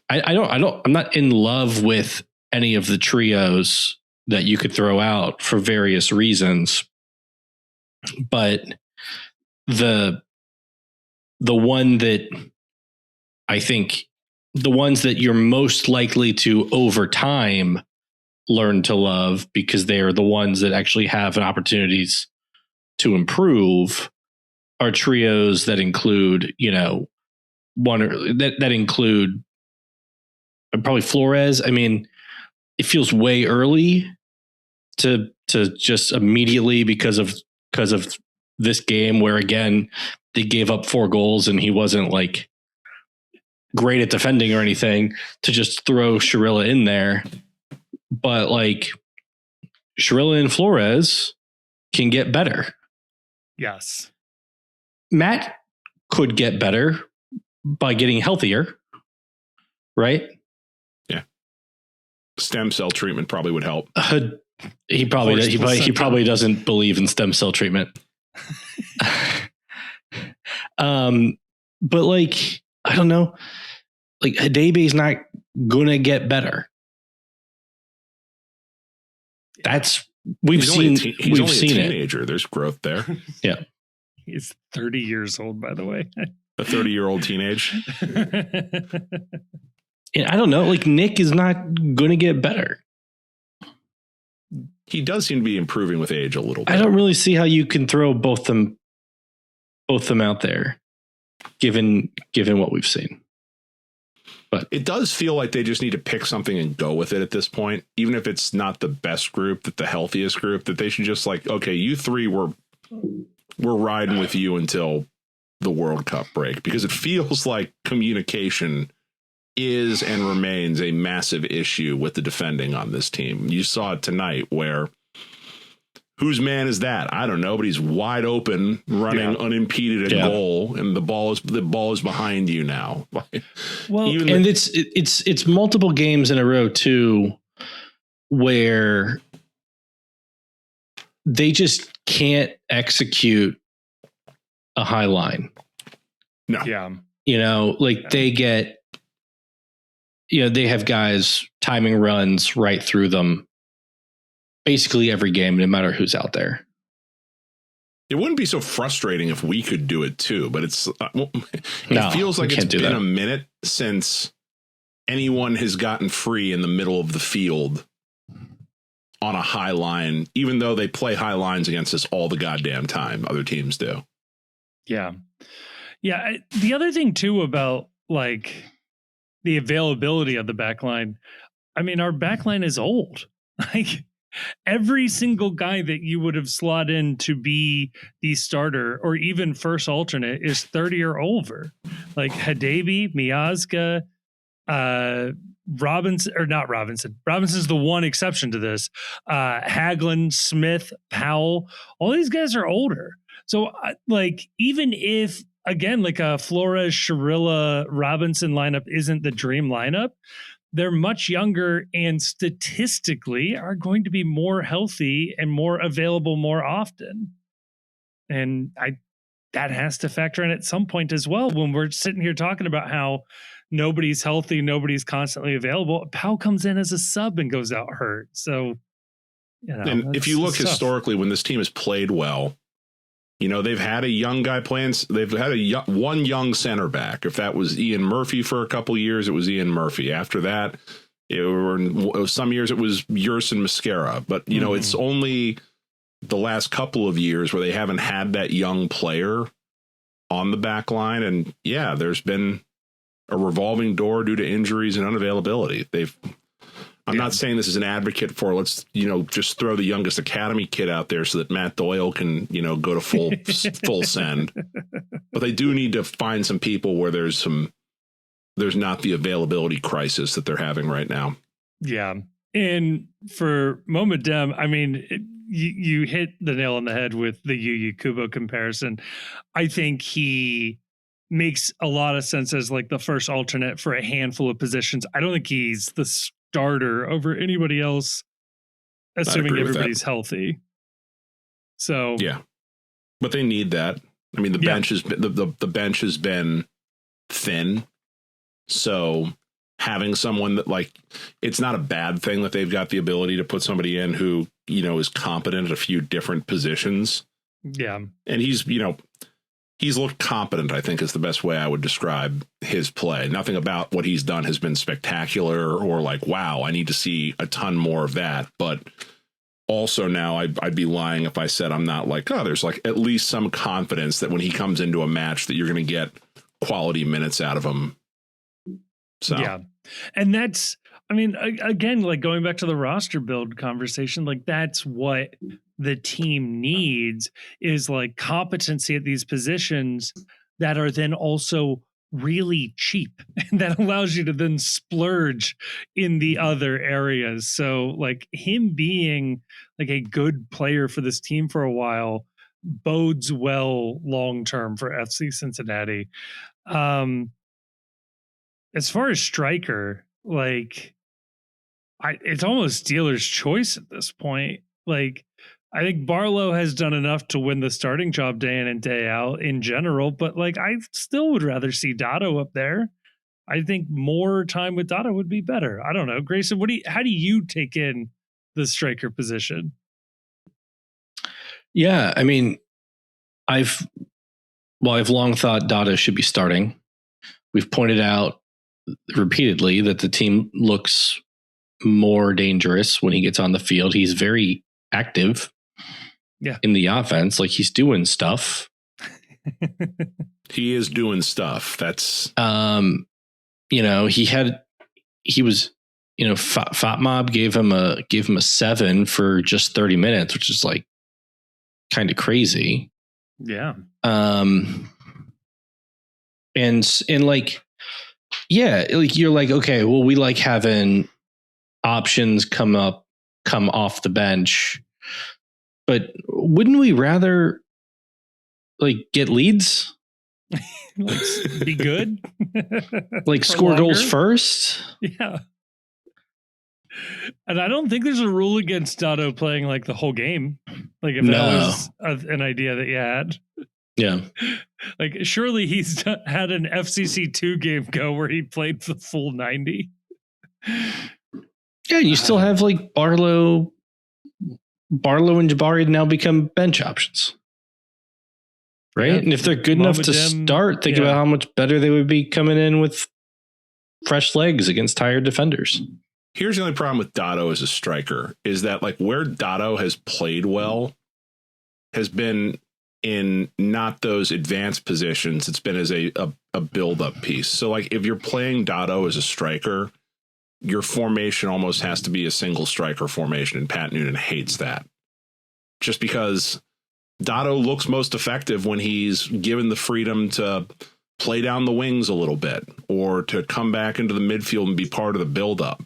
I'm not in love with any of the trios that you could throw out for various reasons. But the one that I think the ones that you're most likely to over time learn to love because they are the ones that actually have opportunities to improve are trios that include, that include probably Flores. It feels way early to just immediately because of this game where again they gave up 4 goals and he wasn't great at defending or anything to just throw Shirilla in there. But like Shirilla and Flores can get better. Yes. Matt could get better by getting healthier, right? Yeah. Stem cell treatment probably would help. He probably doesn't believe in stem cell treatment. But like, I don't know, like Hadebe's not gonna get better. That's we've seen he's only a teenager. There's growth there. Yeah. He's 30 years old, by the way. A 30-year-old teenage. I don't know. Like Nick is not going to get better. He does seem to be improving with age a little bit. I don't really see how you can throw both them out there, given what we've seen. But it does feel like they just need to pick something and go with it at this point, even if it's not the best group, that the healthiest group, that they should just like, okay, you three we're riding with you until the World Cup break, because it feels like communication is and remains a massive issue with the defending on this team. You saw it tonight where whose man is that? I don't know, but he's wide open, running unimpeded at goal, and the ball is behind you now. Well, and it's multiple games in a row too, where they just can't execute a high line. No. Yeah. You know, like they get, you know, they have guys timing runs right through them basically every game, no matter who's out there. It wouldn't be so frustrating if we could do it too, but it feels like it's been a minute since anyone has gotten free in the middle of the field on a high line, even though they play high lines against us all the goddamn time. Other teams do. Yeah. Yeah. The other thing too about like the availability of the back line, I mean, our back line is old. Like every single guy that you would have slot in to be the starter or even first alternate is 30 or over. Like Hadebe, Miazga, Robinson, or not Robinson. Robinson's the one exception to this. Hagelin, Smith, Powell, all these guys are older. So like, even if, again, like a Flores, Shirilla, Robinson lineup isn't the dream lineup, they're much younger and statistically are going to be more healthy and more available more often. And that has to factor in at some point as well. When we're sitting here talking about how nobody's healthy, nobody's constantly available, Powell comes in as a sub and goes out hurt. So, you know, and if you look historically, when this team has played well, you know, they've had a young guy playing. They've had one young center back. If that was Ian Murphy for a couple of years, it was Ian Murphy. After that, some years it was Yerson Mascara. But, you know, it's only the last couple of years where they haven't had that young player on the back line. And yeah, there's been a revolving door due to injuries and unavailability. I'm not saying this is an advocate for let's, you know, just throw the youngest academy kid out there so that Matt Doyle can, you know, go to full send. But they do need to find some people where there's not the availability crisis that they're having right now. Yeah. And for Momodem, I mean, you hit the nail on the head with the Yu Kubo comparison. I think he makes a lot of sense as like the first alternate for a handful of positions. I don't think he's the starter over anybody else, assuming everybody's healthy. So yeah, but they need that. I mean, the bench has been, the bench has been thin, so having someone that, like, it's not a bad thing that they've got the ability to put somebody in who, you know, is competent at a few different positions. Yeah, and he's looked competent, I think is the best way I would describe his play. Nothing about what he's done has been spectacular or like, wow, I need to see a ton more of that. But also now I'd be lying if I said I'm not like, oh, there's like at least some confidence that when he comes into a match that you're going to get quality minutes out of him. So, yeah. And that's, I mean, again, like going back to the roster build conversation, like that's what the team needs is like competency at these positions that are then also really cheap, and that allows you to then splurge in the other areas. So like him being like a good player for this team for a while bodes well long term for FC Cincinnati. As far as striker, like it's almost dealer's choice at this point. Like I think Barlow has done enough to win the starting job day in and day out in general, but like I still would rather see Dotto up there. I think more time with Dotto would be better. I don't know, Grayson. How do you take in the striker position? Yeah, I mean, I've long thought Dotto should be starting. We've pointed out repeatedly that the team looks more dangerous when he gets on the field. He's very active in the offense. Like he's doing stuff. He is doing stuff. That's, FOTMob gave him a 7 for just 30 minutes, which is like kind of crazy. Yeah. And like, yeah, like you're like, okay, well, we like having options come off the bench, but wouldn't we rather like get leads? Like be good? Like score longer goals first? Yeah. And I don't think there's a rule against Dotto playing like the whole game. Like if that was an idea that you had. Yeah. Like surely he's had an FCC 2 game go where he played the full 90. Yeah, you still have like Barlow and Jabari now become bench options. Right? Yeah, and if they're good enough to start, think about how much better they would be coming in with fresh legs against tired defenders. Here's the only problem with Dotto as a striker is that like where Dotto has played well has been in not those advanced positions. It's been as a build-up piece. So like if you're playing Dotto as a striker, your formation almost has to be a single striker formation, and Pat Noonan hates that. Just because Dotto looks most effective when he's given the freedom to play down the wings a little bit or to come back into the midfield and be part of the buildup.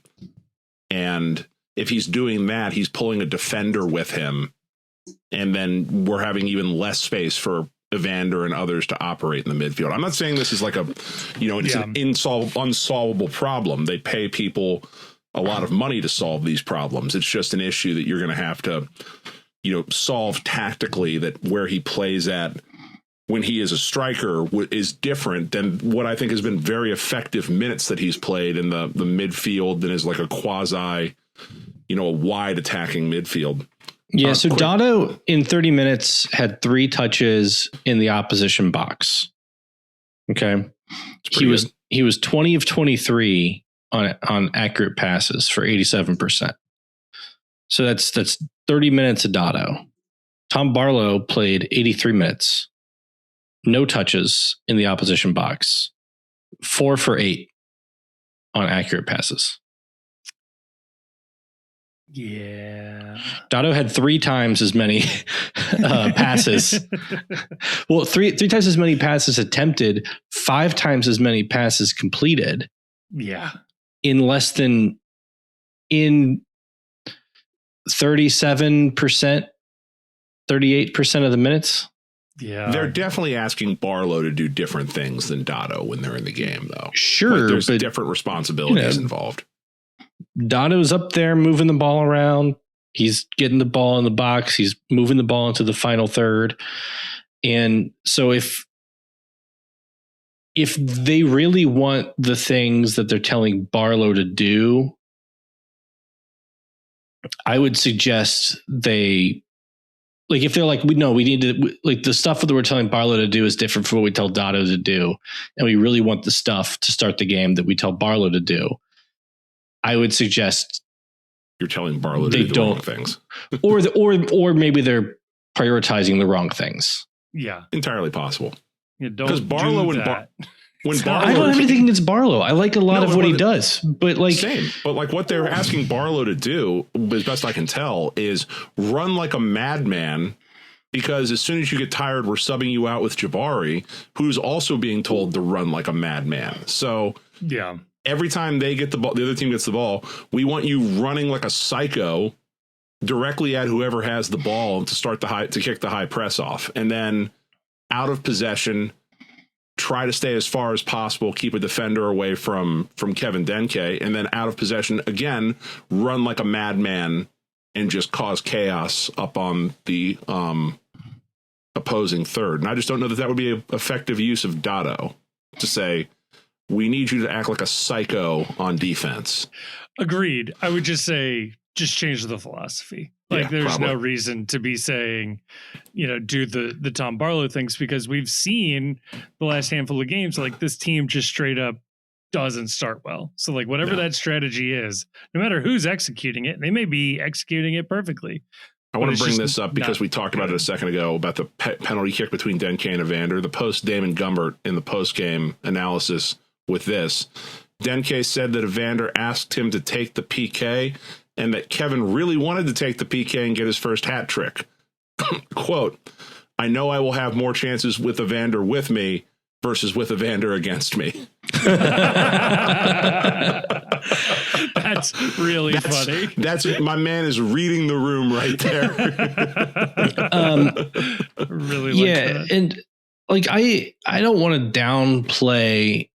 And if he's doing that, he's pulling a defender with him. And then we're having even less space for Evander and others to operate in the midfield. I'm not saying this is like it's an unsolvable problem. They pay people a lot of money to solve these problems. It's just an issue that you're going to have to, solve tactically, that where he plays at when he is a striker is different than what I think has been very effective minutes that he's played in the midfield and is like a quasi, a wide attacking midfield. Yeah, so Dotto in 30 minutes had 3 touches in the opposition box. Okay. He was 20 of 23 on accurate passes for 87%. So that's 30 minutes of Dotto. Tom Barlow played 83 minutes. No touches in the opposition box. 4 for 8 on accurate passes. Yeah. Dotto had 3 times as many passes. Well, three times as many passes attempted, 5 times as many passes completed. Yeah. In 37%, 38% of the minutes. Yeah. They're definitely asking Barlow to do different things than Dotto when they're in the game, though. Sure. Like there's different responsibilities involved. Dotto's up there moving the ball around. He's getting the ball in the box. He's moving the ball into the final third. And so if they really want the things that they're telling Barlow to do, I would suggest if they're like, we need to, like the stuff that we're telling Barlow to do is different from what we tell Dotto to do. And we really want the stuff to start the game that we tell Barlow to do. I would suggest you're telling Barlow to do the wrong things. or maybe they're prioritizing the wrong things. Yeah. Entirely possible. Yeah, because Barlow and Barlow, I don't have anything against Barlow. I like a lot of what he does, but like same. But like what they're asking Barlow to do, as best I can tell, is run like a madman because as soon as you get tired, we're subbing you out with Jabari, who's also being told to run like a madman. So yeah, every time they get the ball, the other team gets the ball, we want you running like a psycho directly at whoever has the ball to kick the high press off. And then out of possession, try to stay as far as possible, keep a defender away from Kevin Denke, and then out of possession again, run like a madman and just cause chaos up on the opposing third. And I just don't know that would be an effective use of Dotto to say, we need you to act like a psycho on defense. Agreed. I would just say, just change the philosophy. Like, there's probably no reason to be saying, do the Tom Barlow things, because we've seen the last handful of games, like, this team just straight up doesn't start well. So, like, whatever that strategy is, no matter who's executing it, they may be executing it perfectly. I want to bring this up because we talked about it a second ago about the penalty kick between Denke and Evander. The post Damon Gumbert in the post game analysis with this, Denke said that Evander asked him to take the PK and that Kevin really wanted to take the PK and get his first hat trick. Quote, I know I will have more chances with Evander with me versus with Evander against me. That's really funny. That's my man is reading the room right there. Really, yeah, and like I don't want to downplay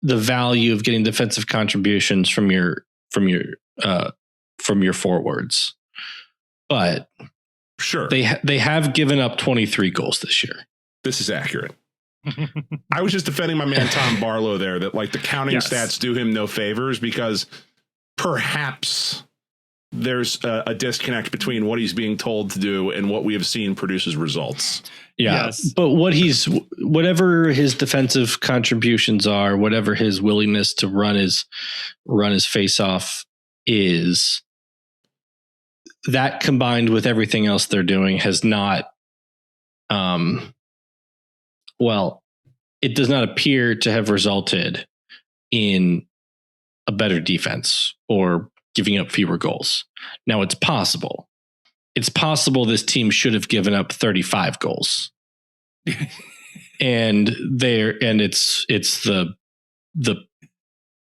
the value of getting defensive contributions from your forwards, but sure, they have given up 23 goals this year. This is accurate. I was just defending my man Tom Barlow there, that like the counting stats do him no favors, because perhaps there's a disconnect between what he's being told to do and what we have seen produces results. Yeah, yes. But whatever his defensive contributions are, whatever his willingness to run his face off is, that combined with everything else they're doing has not, it does not appear to have resulted in a better defense or giving up fewer goals. Now, it's possible. It's possible this team should have given up 35 goals. and it's the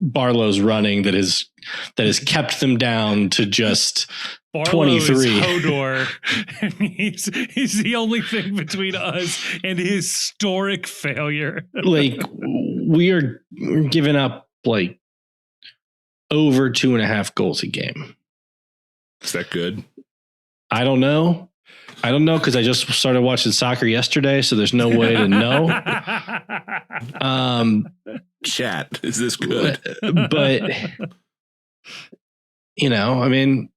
Barlow's running that has kept them down to just Barlow 23. Is Hodor, and he's the only thing between us and historic failure. Like, we're giving up like over 2.5 goals a game. Is that good? I don't know because I just started watching soccer yesterday, so there's no way to know. Chat, is this good? But I mean,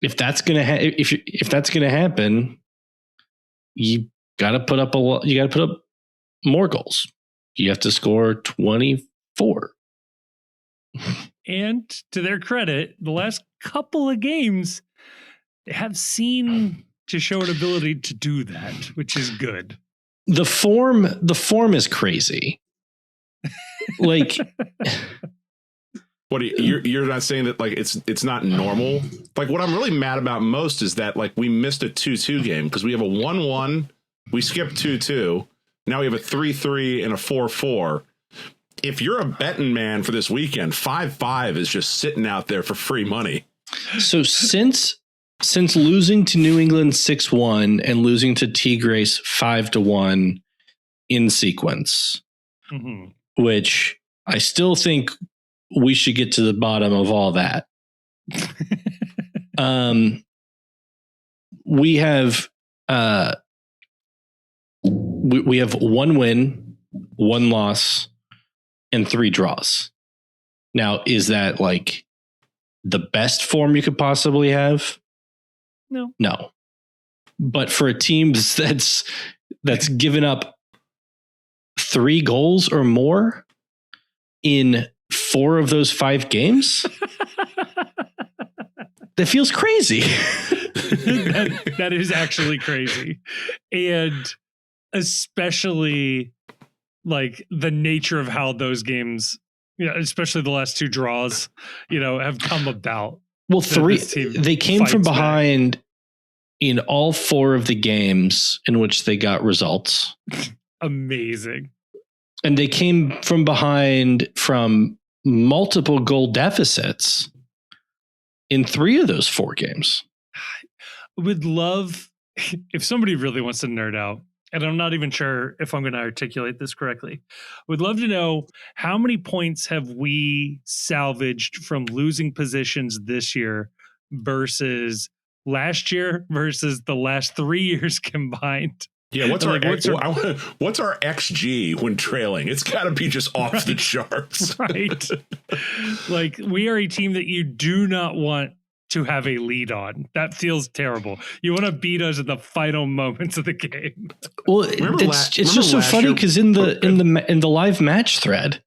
if that's gonna if that's gonna happen, you got to put up more goals. You have to score 24. And to their credit, the last couple of games, they have seen to show an ability to do that, which is good. The form is crazy. Like, what you're not saying that like it's not normal? Like, what I'm really mad about most is that like we missed a 2-2 game because we have a 1-1, we skipped 2-2, now we have a 3-3 and a 4-4. If you're a betting man for this weekend, 5-5 is just sitting out there for free money. So since losing to New England 6-1 and losing to Tigres 5-1 in sequence, which I still think we should get to the bottom of all that. We have we have 1 win, 1 loss, and 3 draws. Now, is that like the best form you could possibly have? No. But for a team that's given up 3 goals or more in 4 of those 5 games, that feels crazy. that is actually crazy. And especially like the nature of how those games, especially the last 2 draws, have come about. Well, 3, they came from behind in all 4 of the games in which they got results. Amazing. And they came from behind from multiple goal deficits in 3 of those 4 games. Would love, if somebody really wants to nerd out, and I'm not even sure if I'm going to articulate this correctly, would love to know how many points have we salvaged from losing positions this year versus last year versus the last 3 years combined. Yeah, what's our XG when trailing? It's got to be just off the charts. Right. Like, we are a team that you do not want to have a lead on. That feels terrible. You want to beat us at the final moments of the game. Well, it's just so funny because in the live match thread,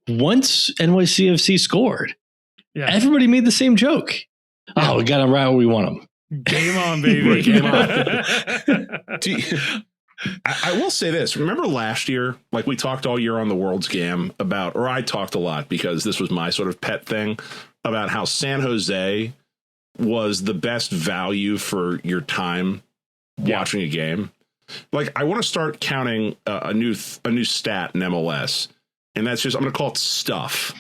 once NYCFC scored, everybody made the same joke. Oh, we got them right where we want them. Game on, baby. Game on. I will say this. Remember last year, like we talked all year on the World's Game about, or I talked a lot because this was my sort of pet thing about how San Jose was the best value for your time watching a game. Like, I want to start counting a new stat in MLS, and that's just, I'm going to call it stuff.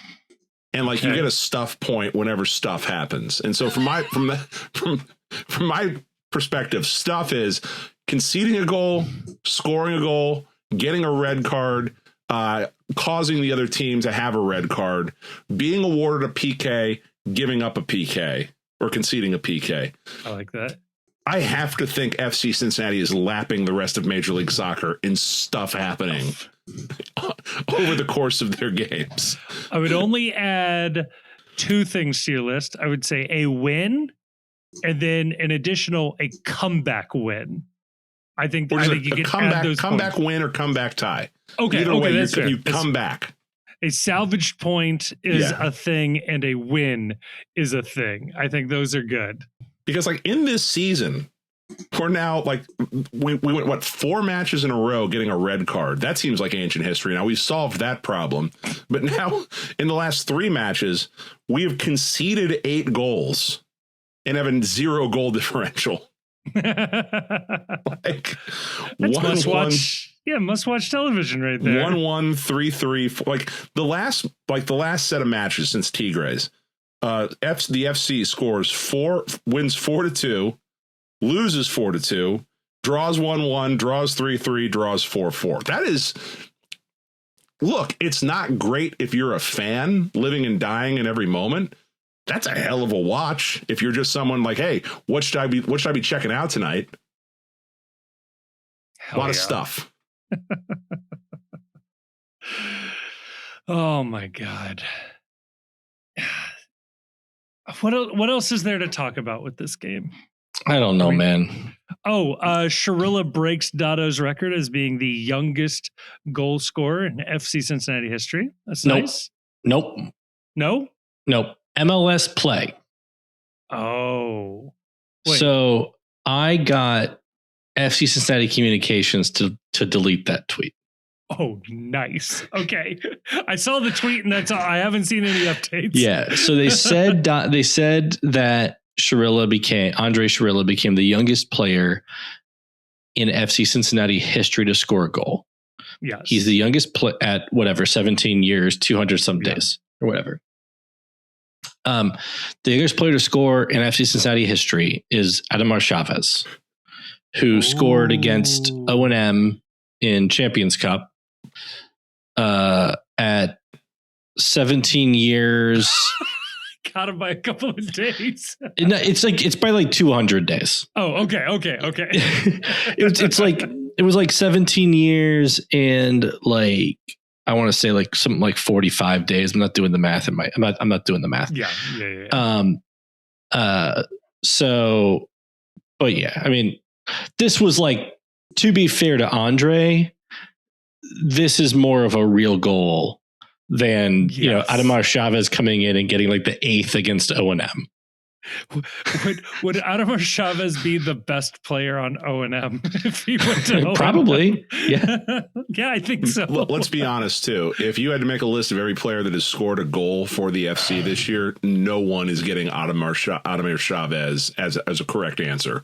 And like, you get a stuff point whenever stuff happens. And so from my perspective, stuff is conceding a goal, scoring a goal, getting a red card, causing the other team to have a red card, being awarded a PK, giving up a PK, or conceding a PK. I like that. I have to think FC Cincinnati is lapping the rest of Major League Soccer in stuff happening over the course of their games. I would only add 2 things to your list. I would say a win and then an additional a comeback win. I think you can comeback, add those comeback points. Win or comeback tie. Okay, Either way, that's fair. you come back. A salvaged point is a thing and a win is a thing. I think those are good. Because like in this season, we're now like we went 4 matches in a row getting a red card. That seems like ancient history. Now we've solved that problem. But now in the last 3 matches, we have conceded 8 goals and have a 0 goal differential. Like must watch. Yeah, must watch television right there. 1-1, 3-3. Like the last set of matches since Tigres, the FC scores 4, wins 4-2, loses 4-2, draws 1-1, draws 3-3, draws 4-4. That is, look, it's not great if you're a fan living and dying in every moment. That's a hell of a watch. If you're just someone like, hey, what should I be checking out tonight? A lot of stuff. Oh my God. What else is there to talk about with this game? I don't know, man. Oh, Sharilla breaks Dotto's record as being the youngest goal scorer in FC Cincinnati history. That's nice. Nope. No? Nope. MLS play. Oh. Wait. So I got FC Cincinnati Communications to delete that tweet. Oh, nice. Okay. I saw the tweet and that's all. I haven't seen any updates. Yeah. So they said that Andre Sharilla became the youngest player in FC Cincinnati history to score a goal. Yes. He's the youngest at 17 years, 200 some days or whatever. The youngest player to score in FC Cincinnati history is Ademar Chavez, who scored against O&M in Champions Cup at 17 years. Got him by a couple of days. It's by like 200 days. Oh, okay. It was like 17 years and like I want to say like something like 45 days. I'm not doing the math I'm not doing the math. Yeah. So, but yeah, I mean, this was like, to be fair to Andre, this is more of a real goal than, Ademar Chavez coming in and getting like the 8th against O&M. Would Adamar Chavez be the best player on O&M if he went to O&M? Probably. Yeah. Yeah, I think so. Let's be honest, too. If you had to make a list of every player that has scored a goal for the FC this year, no one is getting Adamar Chavez as a correct answer.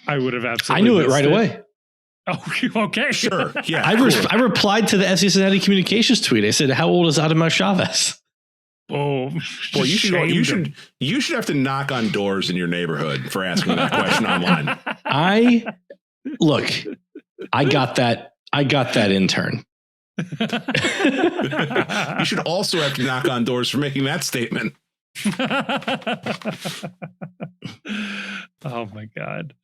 I would have absolutely. I knew it right away. Oh, okay. Sure. Yeah. I replied to the FC Cincinnati communications tweet. I said, "How old is Adamar Chavez?" Oh, well, you should have to knock on doors in your neighborhood for asking that question online. I got that intern. You should also have to knock on doors for making that statement. Oh my God.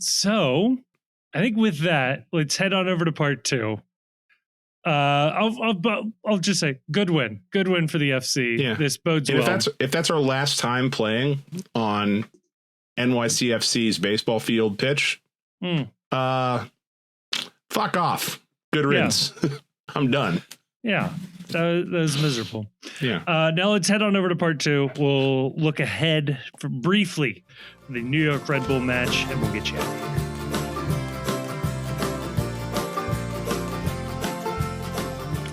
So I think with that, let's head on over to part 2. I'll just say good win for the FC. Yeah. This bodes and well. If that's our last time playing on NYCFC's baseball field pitch, fuck off. Good riddance. Yeah. I'm done. Yeah, that was miserable. Yeah. Now let's head on over to part 2. We'll look ahead briefly for the New York Red Bull match, and we'll get you out of here.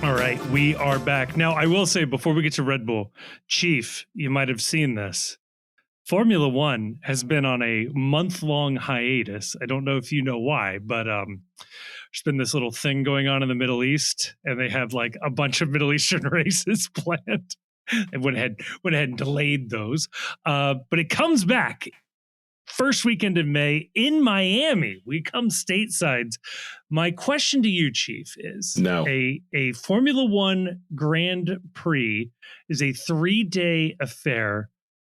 All right, we are back. Now, I will say before we get to Red Bull, Chief, you might have seen this. Formula One has been on a month-long hiatus. I don't know if you know why, but there's been this little thing going on in the Middle East, and they have like a bunch of Middle Eastern races planned. And went ahead and delayed those. But it comes back first weekend of May in Miami. We come stateside. My question to you, Chief, is a Formula One Grand Prix is a 3-day affair,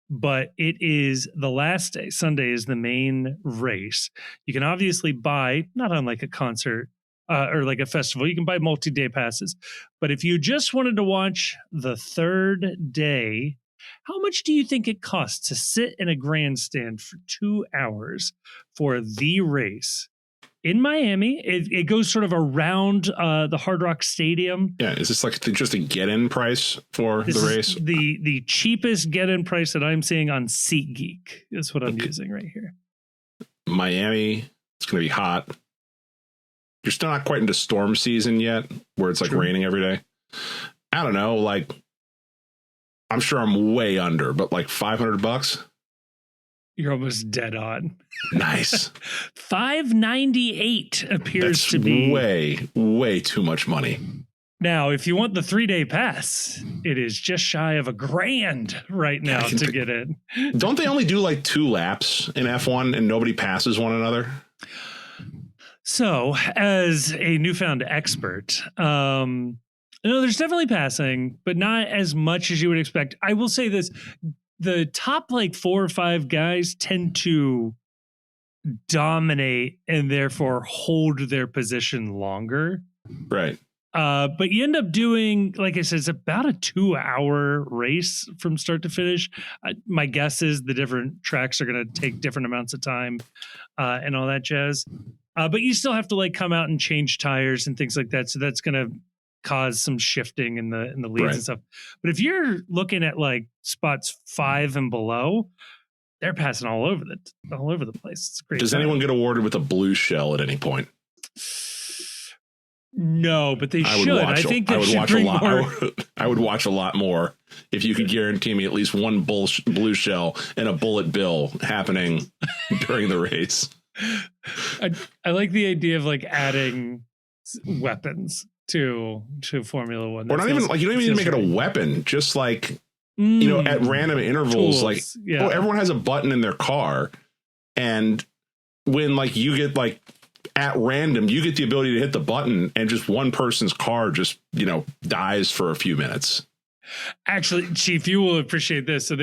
but it is the last day. Sunday is the main race. You can obviously buy, not unlike a concert or like a festival, you can buy multi-day passes. But if you just wanted to watch the third day, how much do you think it costs to sit in a grandstand for 2 hours for the race in Miami? It goes sort of around the Hard Rock Stadium. Yeah, is this like just a get-in price for the race? The cheapest get-in price that I'm seeing on SeatGeek is what I'm using right here. Miami, it's going to be hot. You're still not quite into storm season yet, where it's like raining every day. I don't know, like I'm sure I'm way under, but like $500. You're almost dead on. Nice. $598 appears to be way too much money. Now, if you want the 3-day pass, it is just shy of $1,000 right now to get in. Don't they only do like 2 laps in F1 and nobody passes one another? So, as a newfound expert, no, there's definitely passing, but not as much as you would expect. I will say this. The top like 4 or 5 guys tend to dominate and therefore hold their position longer. Right. But you end up doing, like I said, it's about a 2-hour race from start to finish. My guess is the different tracks are going to take different amounts of time and all that jazz. But you still have to like come out and change tires and things like that. So that's going to cause some shifting in the leads and stuff. But if you're looking at like spots 5 and below, they're passing all over the place. It's great. Does anyone get awarded with a blue shell at any point? No, but they should. I think they should bring more. I would watch a lot more if you could guarantee me at least one blue shell and a bullet bill happening during the race. I like the idea of like adding weapons to Formula One. Or not even like you don't even need to make it a weapon. Just like you know, at random intervals, tools. Like everyone has a button in their car, and when like you get like at random, you get the ability to hit the button, and just one person's car just dies for a few minutes. Actually, Chief, you will appreciate this. So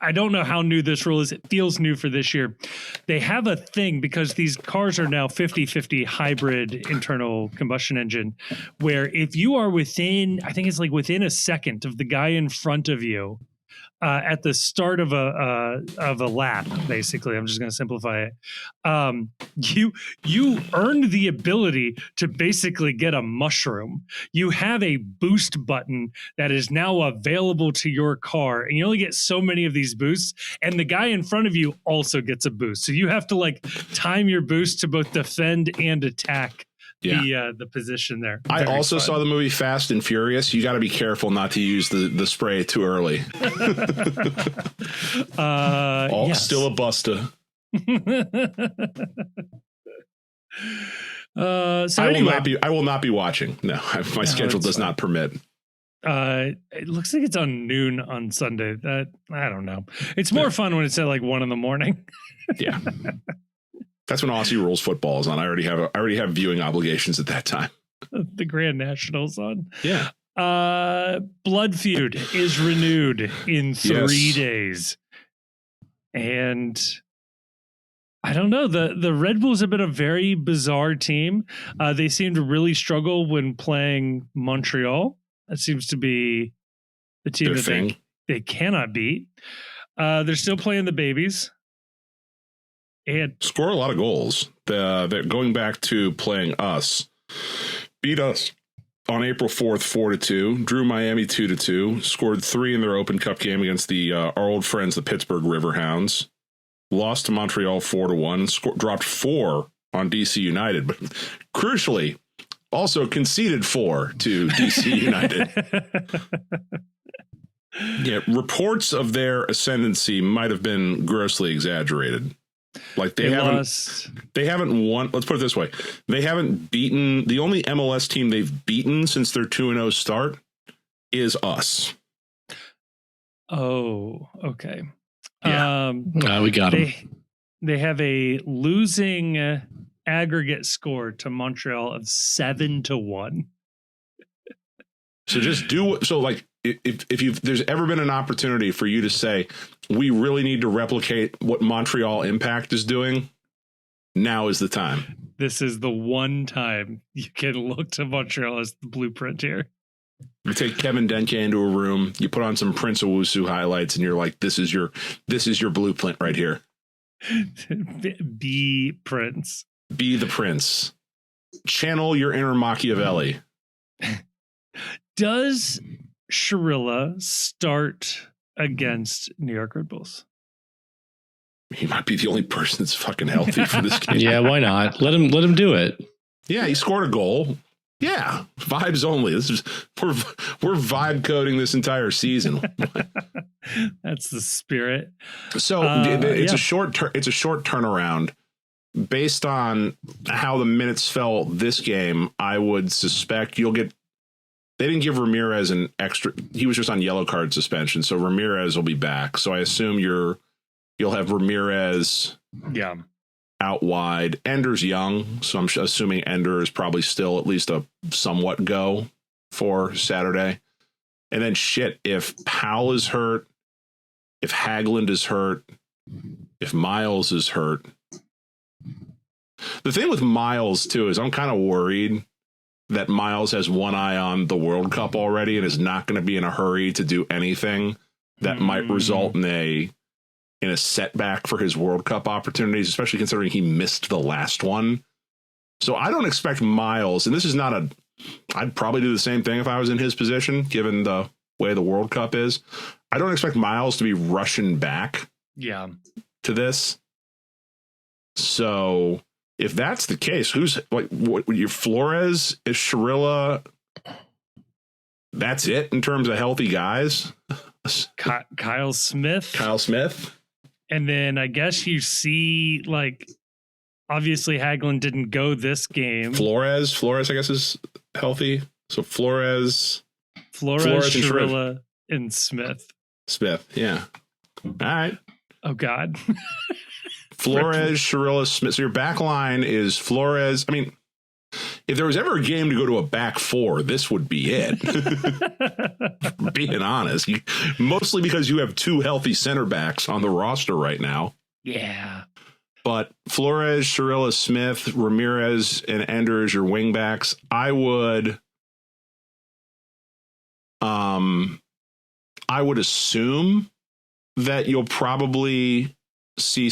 I don't know how new this rule is. It feels new for this year. They have a thing because these cars are now 50-50 hybrid internal combustion engine, where if you are within, I think it's like within a second of the guy in front of you, at the start of a lap. Basically, I'm just going to simplify it. You earned the ability to basically get a mushroom. You have a boost button that is now available to your car, and you only get so many of these boosts. And the guy in front of you also gets a boost, so you have to like time your boost to both defend and attack the position there. I also saw the movie Fast and Furious. You got to be careful not to use the spray too early. Still a buster. I will not be watching. No, my schedule does not permit. It looks like it's on noon on Sunday. That I don't know. It's more fun when it's at like 1 a.m. Yeah. That's when Aussie Rules football is on. I already have viewing obligations at that time. The Grand Nationals on. Yeah. Blood Feud is renewed in 3 days. And I don't know. The Red Bulls have been a very bizarre team. They seem to really struggle when playing Montreal. That seems to be the team they cannot beat. They're still playing the babies. And score a lot of goals. They're going back to playing us. Beat us on April 4th, 4-2. Drew Miami 2-2. Scored 3 in their Open Cup game against our old friends, the Pittsburgh Riverhounds. Lost to Montreal 4-1. Dropped 4 on DC United, but crucially, also conceded 4 to DC United. Yeah, reports of their ascendancy might have been grossly exaggerated. Like they haven't won. Let's put it this way. They haven't beaten. The only MLS team they've beaten since their 2-0 start is us. Oh, okay. Yeah. We got them. They have a losing aggregate score to Montreal of 7-1. So just if there's ever been an opportunity for you to say, we really need to replicate what Montreal Impact is doing, now is the time. This is the one time you can look to Montreal as the blueprint here. You take Kevin Denke into a room, you put on some Prince Owusu highlights, and you're like, this is your blueprint right here. Be Prince. Be the Prince. Channel your inner Machiavelli. Does Shirilla start against New York Red Bulls? He might be the only person that's fucking healthy for this game. Yeah, why not? Let him do it. Yeah, he scored a goal. Yeah, vibes only. We're vibe coding this entire season. That's the spirit. So it's a short turnaround. Based on how the minutes fell this game, I would suspect you'll get. They didn't give Ramirez an extra. He was just on yellow card suspension, so Ramirez will be back. So I assume you'll have Ramirez. Yeah. Out wide. Ender's young, so I'm assuming Ender is probably still at least a somewhat go for Saturday. And then if Powell is hurt, if Haglund is hurt, if Miles is hurt. The thing with Miles, too, is I'm kind of worried that Miles has one eye on the World Cup already and is not going to be in a hurry to do anything that might result in a setback for his World Cup opportunities, especially considering he missed the last one. So I don't expect Miles, and this is not I'd probably do the same thing if I was in his position, given the way the World Cup is. I don't expect Miles to be rushing back to this. So if that's the case, who's like your Flores, is Shirilla? That's it in terms of healthy guys. Kyle Smith. And then I guess you see, like, obviously Haglund didn't go this game. Flores, I guess, is healthy. So Flores, Shirilla, and Smith. Yeah. All right. Oh, God. Flores, Shirilla, Smith. So your back line is Flores. I mean, if there was ever a game to go to a back four, this would be it. Being honest, mostly because you have two healthy center backs on the roster right now. Yeah. But Flores, Shirilla, Smith, Ramirez, and Ender as your wing backs. I would assume that you'll probably see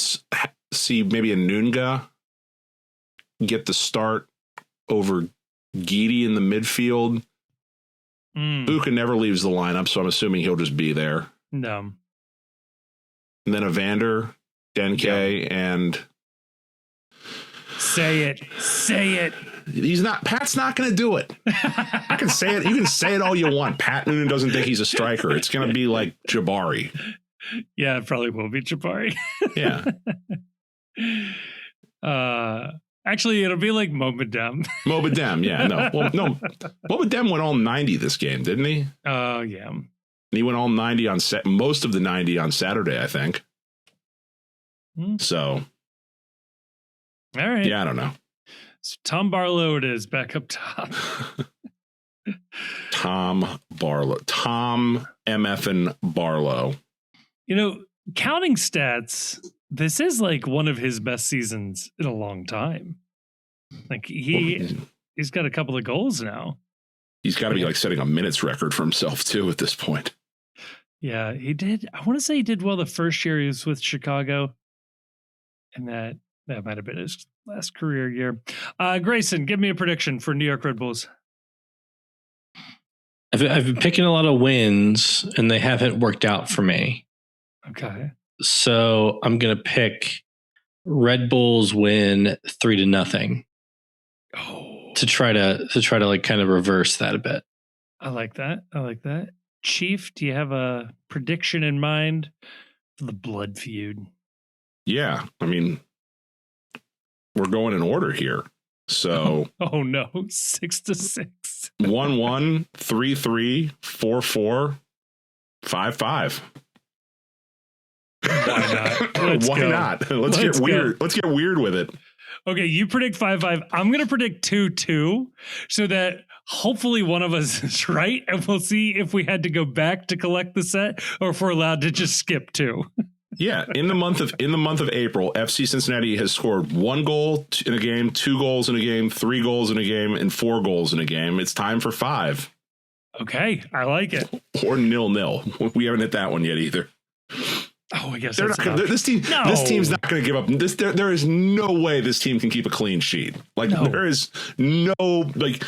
maybe a Nunga get the start over Geedy in the midfield. Buka never leaves the lineup, so I'm assuming he'll just be there. No. And then Evander, Denke, and say it. Pat's not going to do it. I can say it. You can say it all you want. Pat Noonan doesn't think he's a striker. It's going to be like Jabari. Yeah, it probably will be Jabari. Yeah. Actually, it'll be like Mobadem. Mobadem, yeah. No. Well, no. Mobadem went all 90 this game, didn't he? Oh, yeah. And he went all 90 on most of the 90 on Saturday, I think. So. All right. Yeah, I don't know. So Tom Barlow it is back up top. Tom MFN Barlow. You know, counting stats, this is like one of his best seasons in a long time. Like he's got a couple of goals now. He's got to be like setting a minutes record for himself too at this point. Yeah, he did. I want to say he did well the first year he was with Chicago. And that might have been his last career year. Grayson, give me a prediction for New York Red Bulls. I've been picking a lot of wins, and they haven't worked out for me. Okay. So I'm going to pick Red Bulls win 3-0. Oh. To try to like kind of reverse that a bit. I like that. Chief, do you have a prediction in mind for the Blood Feud? Yeah, I mean, we're going in order here. So, oh no, 6-6, 1-1, 3-3, 4-4, 5-5. Why not? Why not? Let's get weird. Let's get weird with it. Okay, you predict 5-5. I'm going to predict 2-2 so that hopefully one of us is right, and we'll see if we had to go back to collect the set or if we're allowed to just skip 2. Yeah, in the month of April, FC Cincinnati has scored 1 goal in a game, 2 goals in a game, 3 goals in a game, and 4 goals in a game. It's time for 5. Okay, I like it. Or 0-0. We haven't hit that one yet either. Oh, I guess they're not gonna, this team's not going to give up. There is no way this team can keep a clean sheet. Like there is no like.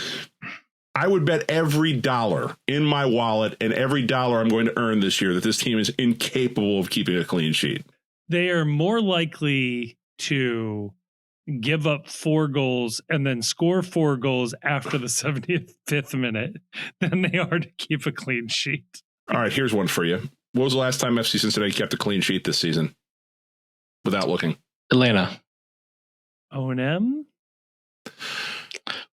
I would bet every dollar in my wallet and every dollar I'm going to earn this year that this team is incapable of keeping a clean sheet. They are more likely to give up 4 goals and then score 4 goals after the 75th minute than they are to keep a clean sheet. All right, here's one for you. What was the last time FC Cincinnati kept a clean sheet this season? Without looking. Atlanta. O&M?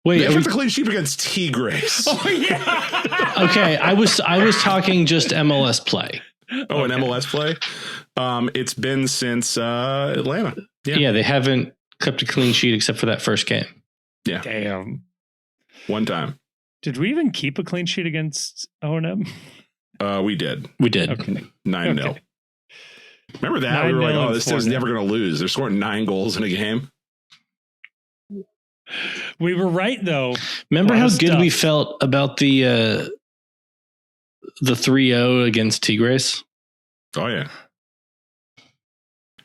Wait, they kept a clean sheet against Tigres. Oh yeah. Okay, I was talking just MLS play. Oh, okay. An MLS play? It's been since Atlanta. Yeah, they haven't kept a clean sheet except for that first game. Yeah. Damn. One time. Did we even keep a clean sheet against O&M? We did. Okay. 9-0. Okay. Remember that? We were like, oh, this team's never going to lose. They're scoring 9 goals in a game. We were right, though. Remember how good we felt about the 3-0 against Tigres? Oh, yeah.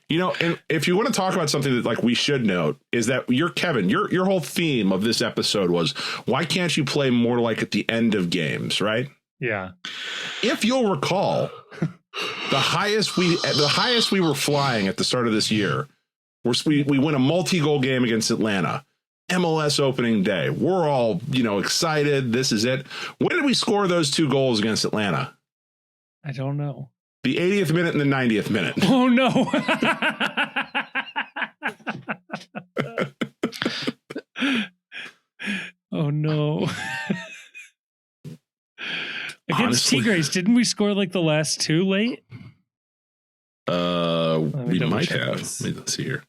You know, and if you want to talk about something that like we should note is that Kevin, your whole theme of this episode was why can't you play more like at the end of games, right? Yeah. If you'll recall, the highest we were flying at the start of this year was we win a multi-goal game against Atlanta. MLS opening day. We're all, excited. This is it. When did we score those 2 goals against Atlanta? I don't know. The 80th minute and the 90th minute. Oh, no. Oh, no. Against Tigres, didn't we score like the last 2 late? We might have. Let's see here.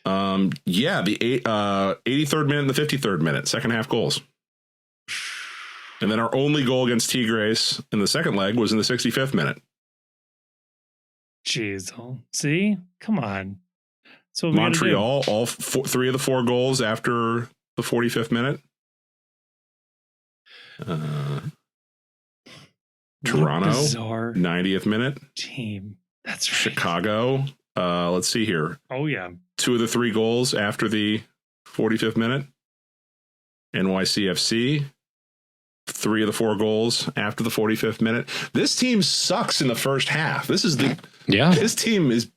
Yeah, the 83rd minute and the 53rd minute, second half goals. And then our only goal against Tigres in the second leg was in the 65th minute. Jeez, see? Come on. So Montreal, all 3 of the 4 goals after the 45th minute. Toronto, 90th minute. Team. That's right. Chicago. Let's see here. Oh, yeah. 2 of the 3 goals after the 45th minute. NYCFC. 3 of the 4 goals after the 45th minute. This team sucks in the first half. This team is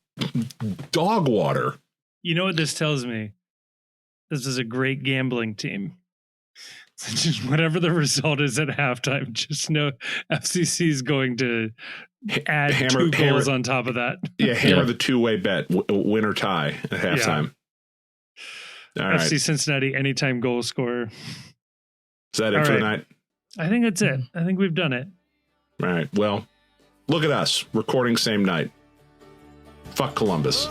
dog water. You know what this tells me? This is a great gambling team. So just whatever the result is at halftime, just know FCC is going to add 2 goals on top of that. Yeah, hammer the 2-way bet, win or tie at halftime. Yeah. All FC right. Cincinnati, anytime goal scorer. Is that it for the night? I think that's it. I think we've done it. All right. Well, look at us recording same night. Fuck Columbus.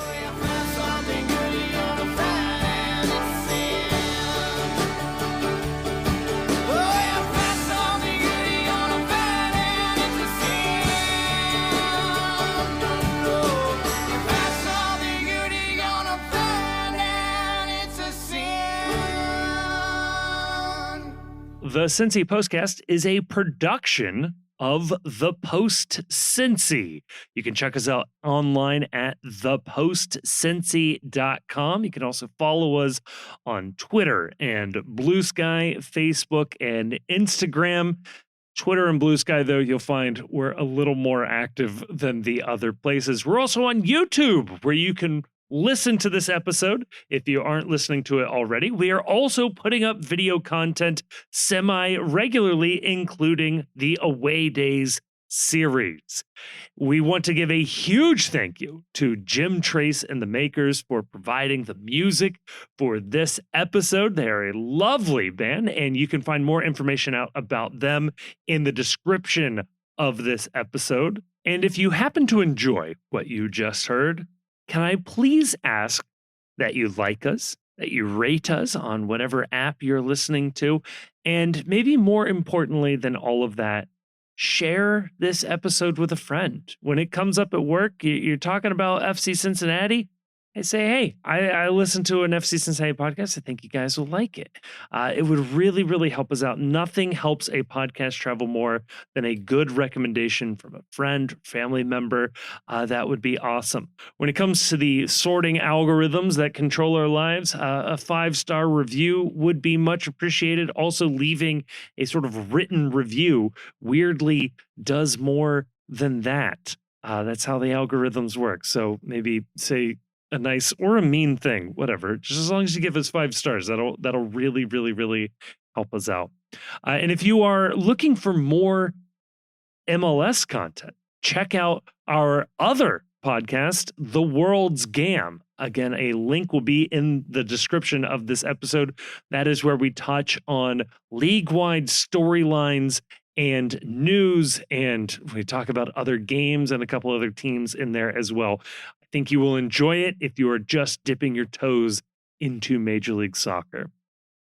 The Cincy Postcast is a production of The Post Cincy. You can check us out online at thepostcincy.com. You can also follow us on Twitter and Blue Sky, Facebook, and Instagram. Twitter and Blue Sky, though, you'll find we're a little more active than the other places. We're also on YouTube, where you can listen to this episode if you aren't listening to it already. We are also putting up video content semi-regularly, including the Away Days series. We want to give a huge thank you to Jim Trace and the Makers for providing the music for this episode. They are a lovely band, and you can find more information out about them in the description of this episode. And if you happen to enjoy what you just heard, can I please ask that you like us, that you rate us on whatever app you're listening to, and maybe more importantly than all of that, share this episode with a friend. When it comes up at work, you're talking about FC Cincinnati, I say, hey, I listened to an FC Cincinnati podcast. I think you guys will like it. It would really, really help us out. Nothing helps a podcast travel more than a good recommendation from a friend, family member. That would be awesome. When it comes to the sorting algorithms that control our lives, a 5-star review would be much appreciated. Also, leaving a sort of written review weirdly does more than that. That's how the algorithms work. So maybe say a nice or a mean thing, whatever. Just as long as you give us 5 stars, that'll really, really, really help us out. And if you are looking for more MLS content, check out our other podcast, The World's Gam. Again, a link will be in the description of this episode. That is where we touch on league-wide storylines and news, and we talk about other games and a couple other teams in there as well. I think you will enjoy it if you are just dipping your toes into Major League Soccer.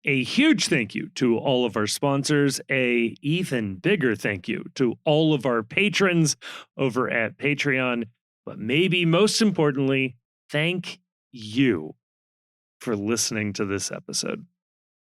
A huge thank you to all of our sponsors. A even bigger thank you to all of our patrons over at Patreon. But maybe most importantly, thank you for listening to this episode.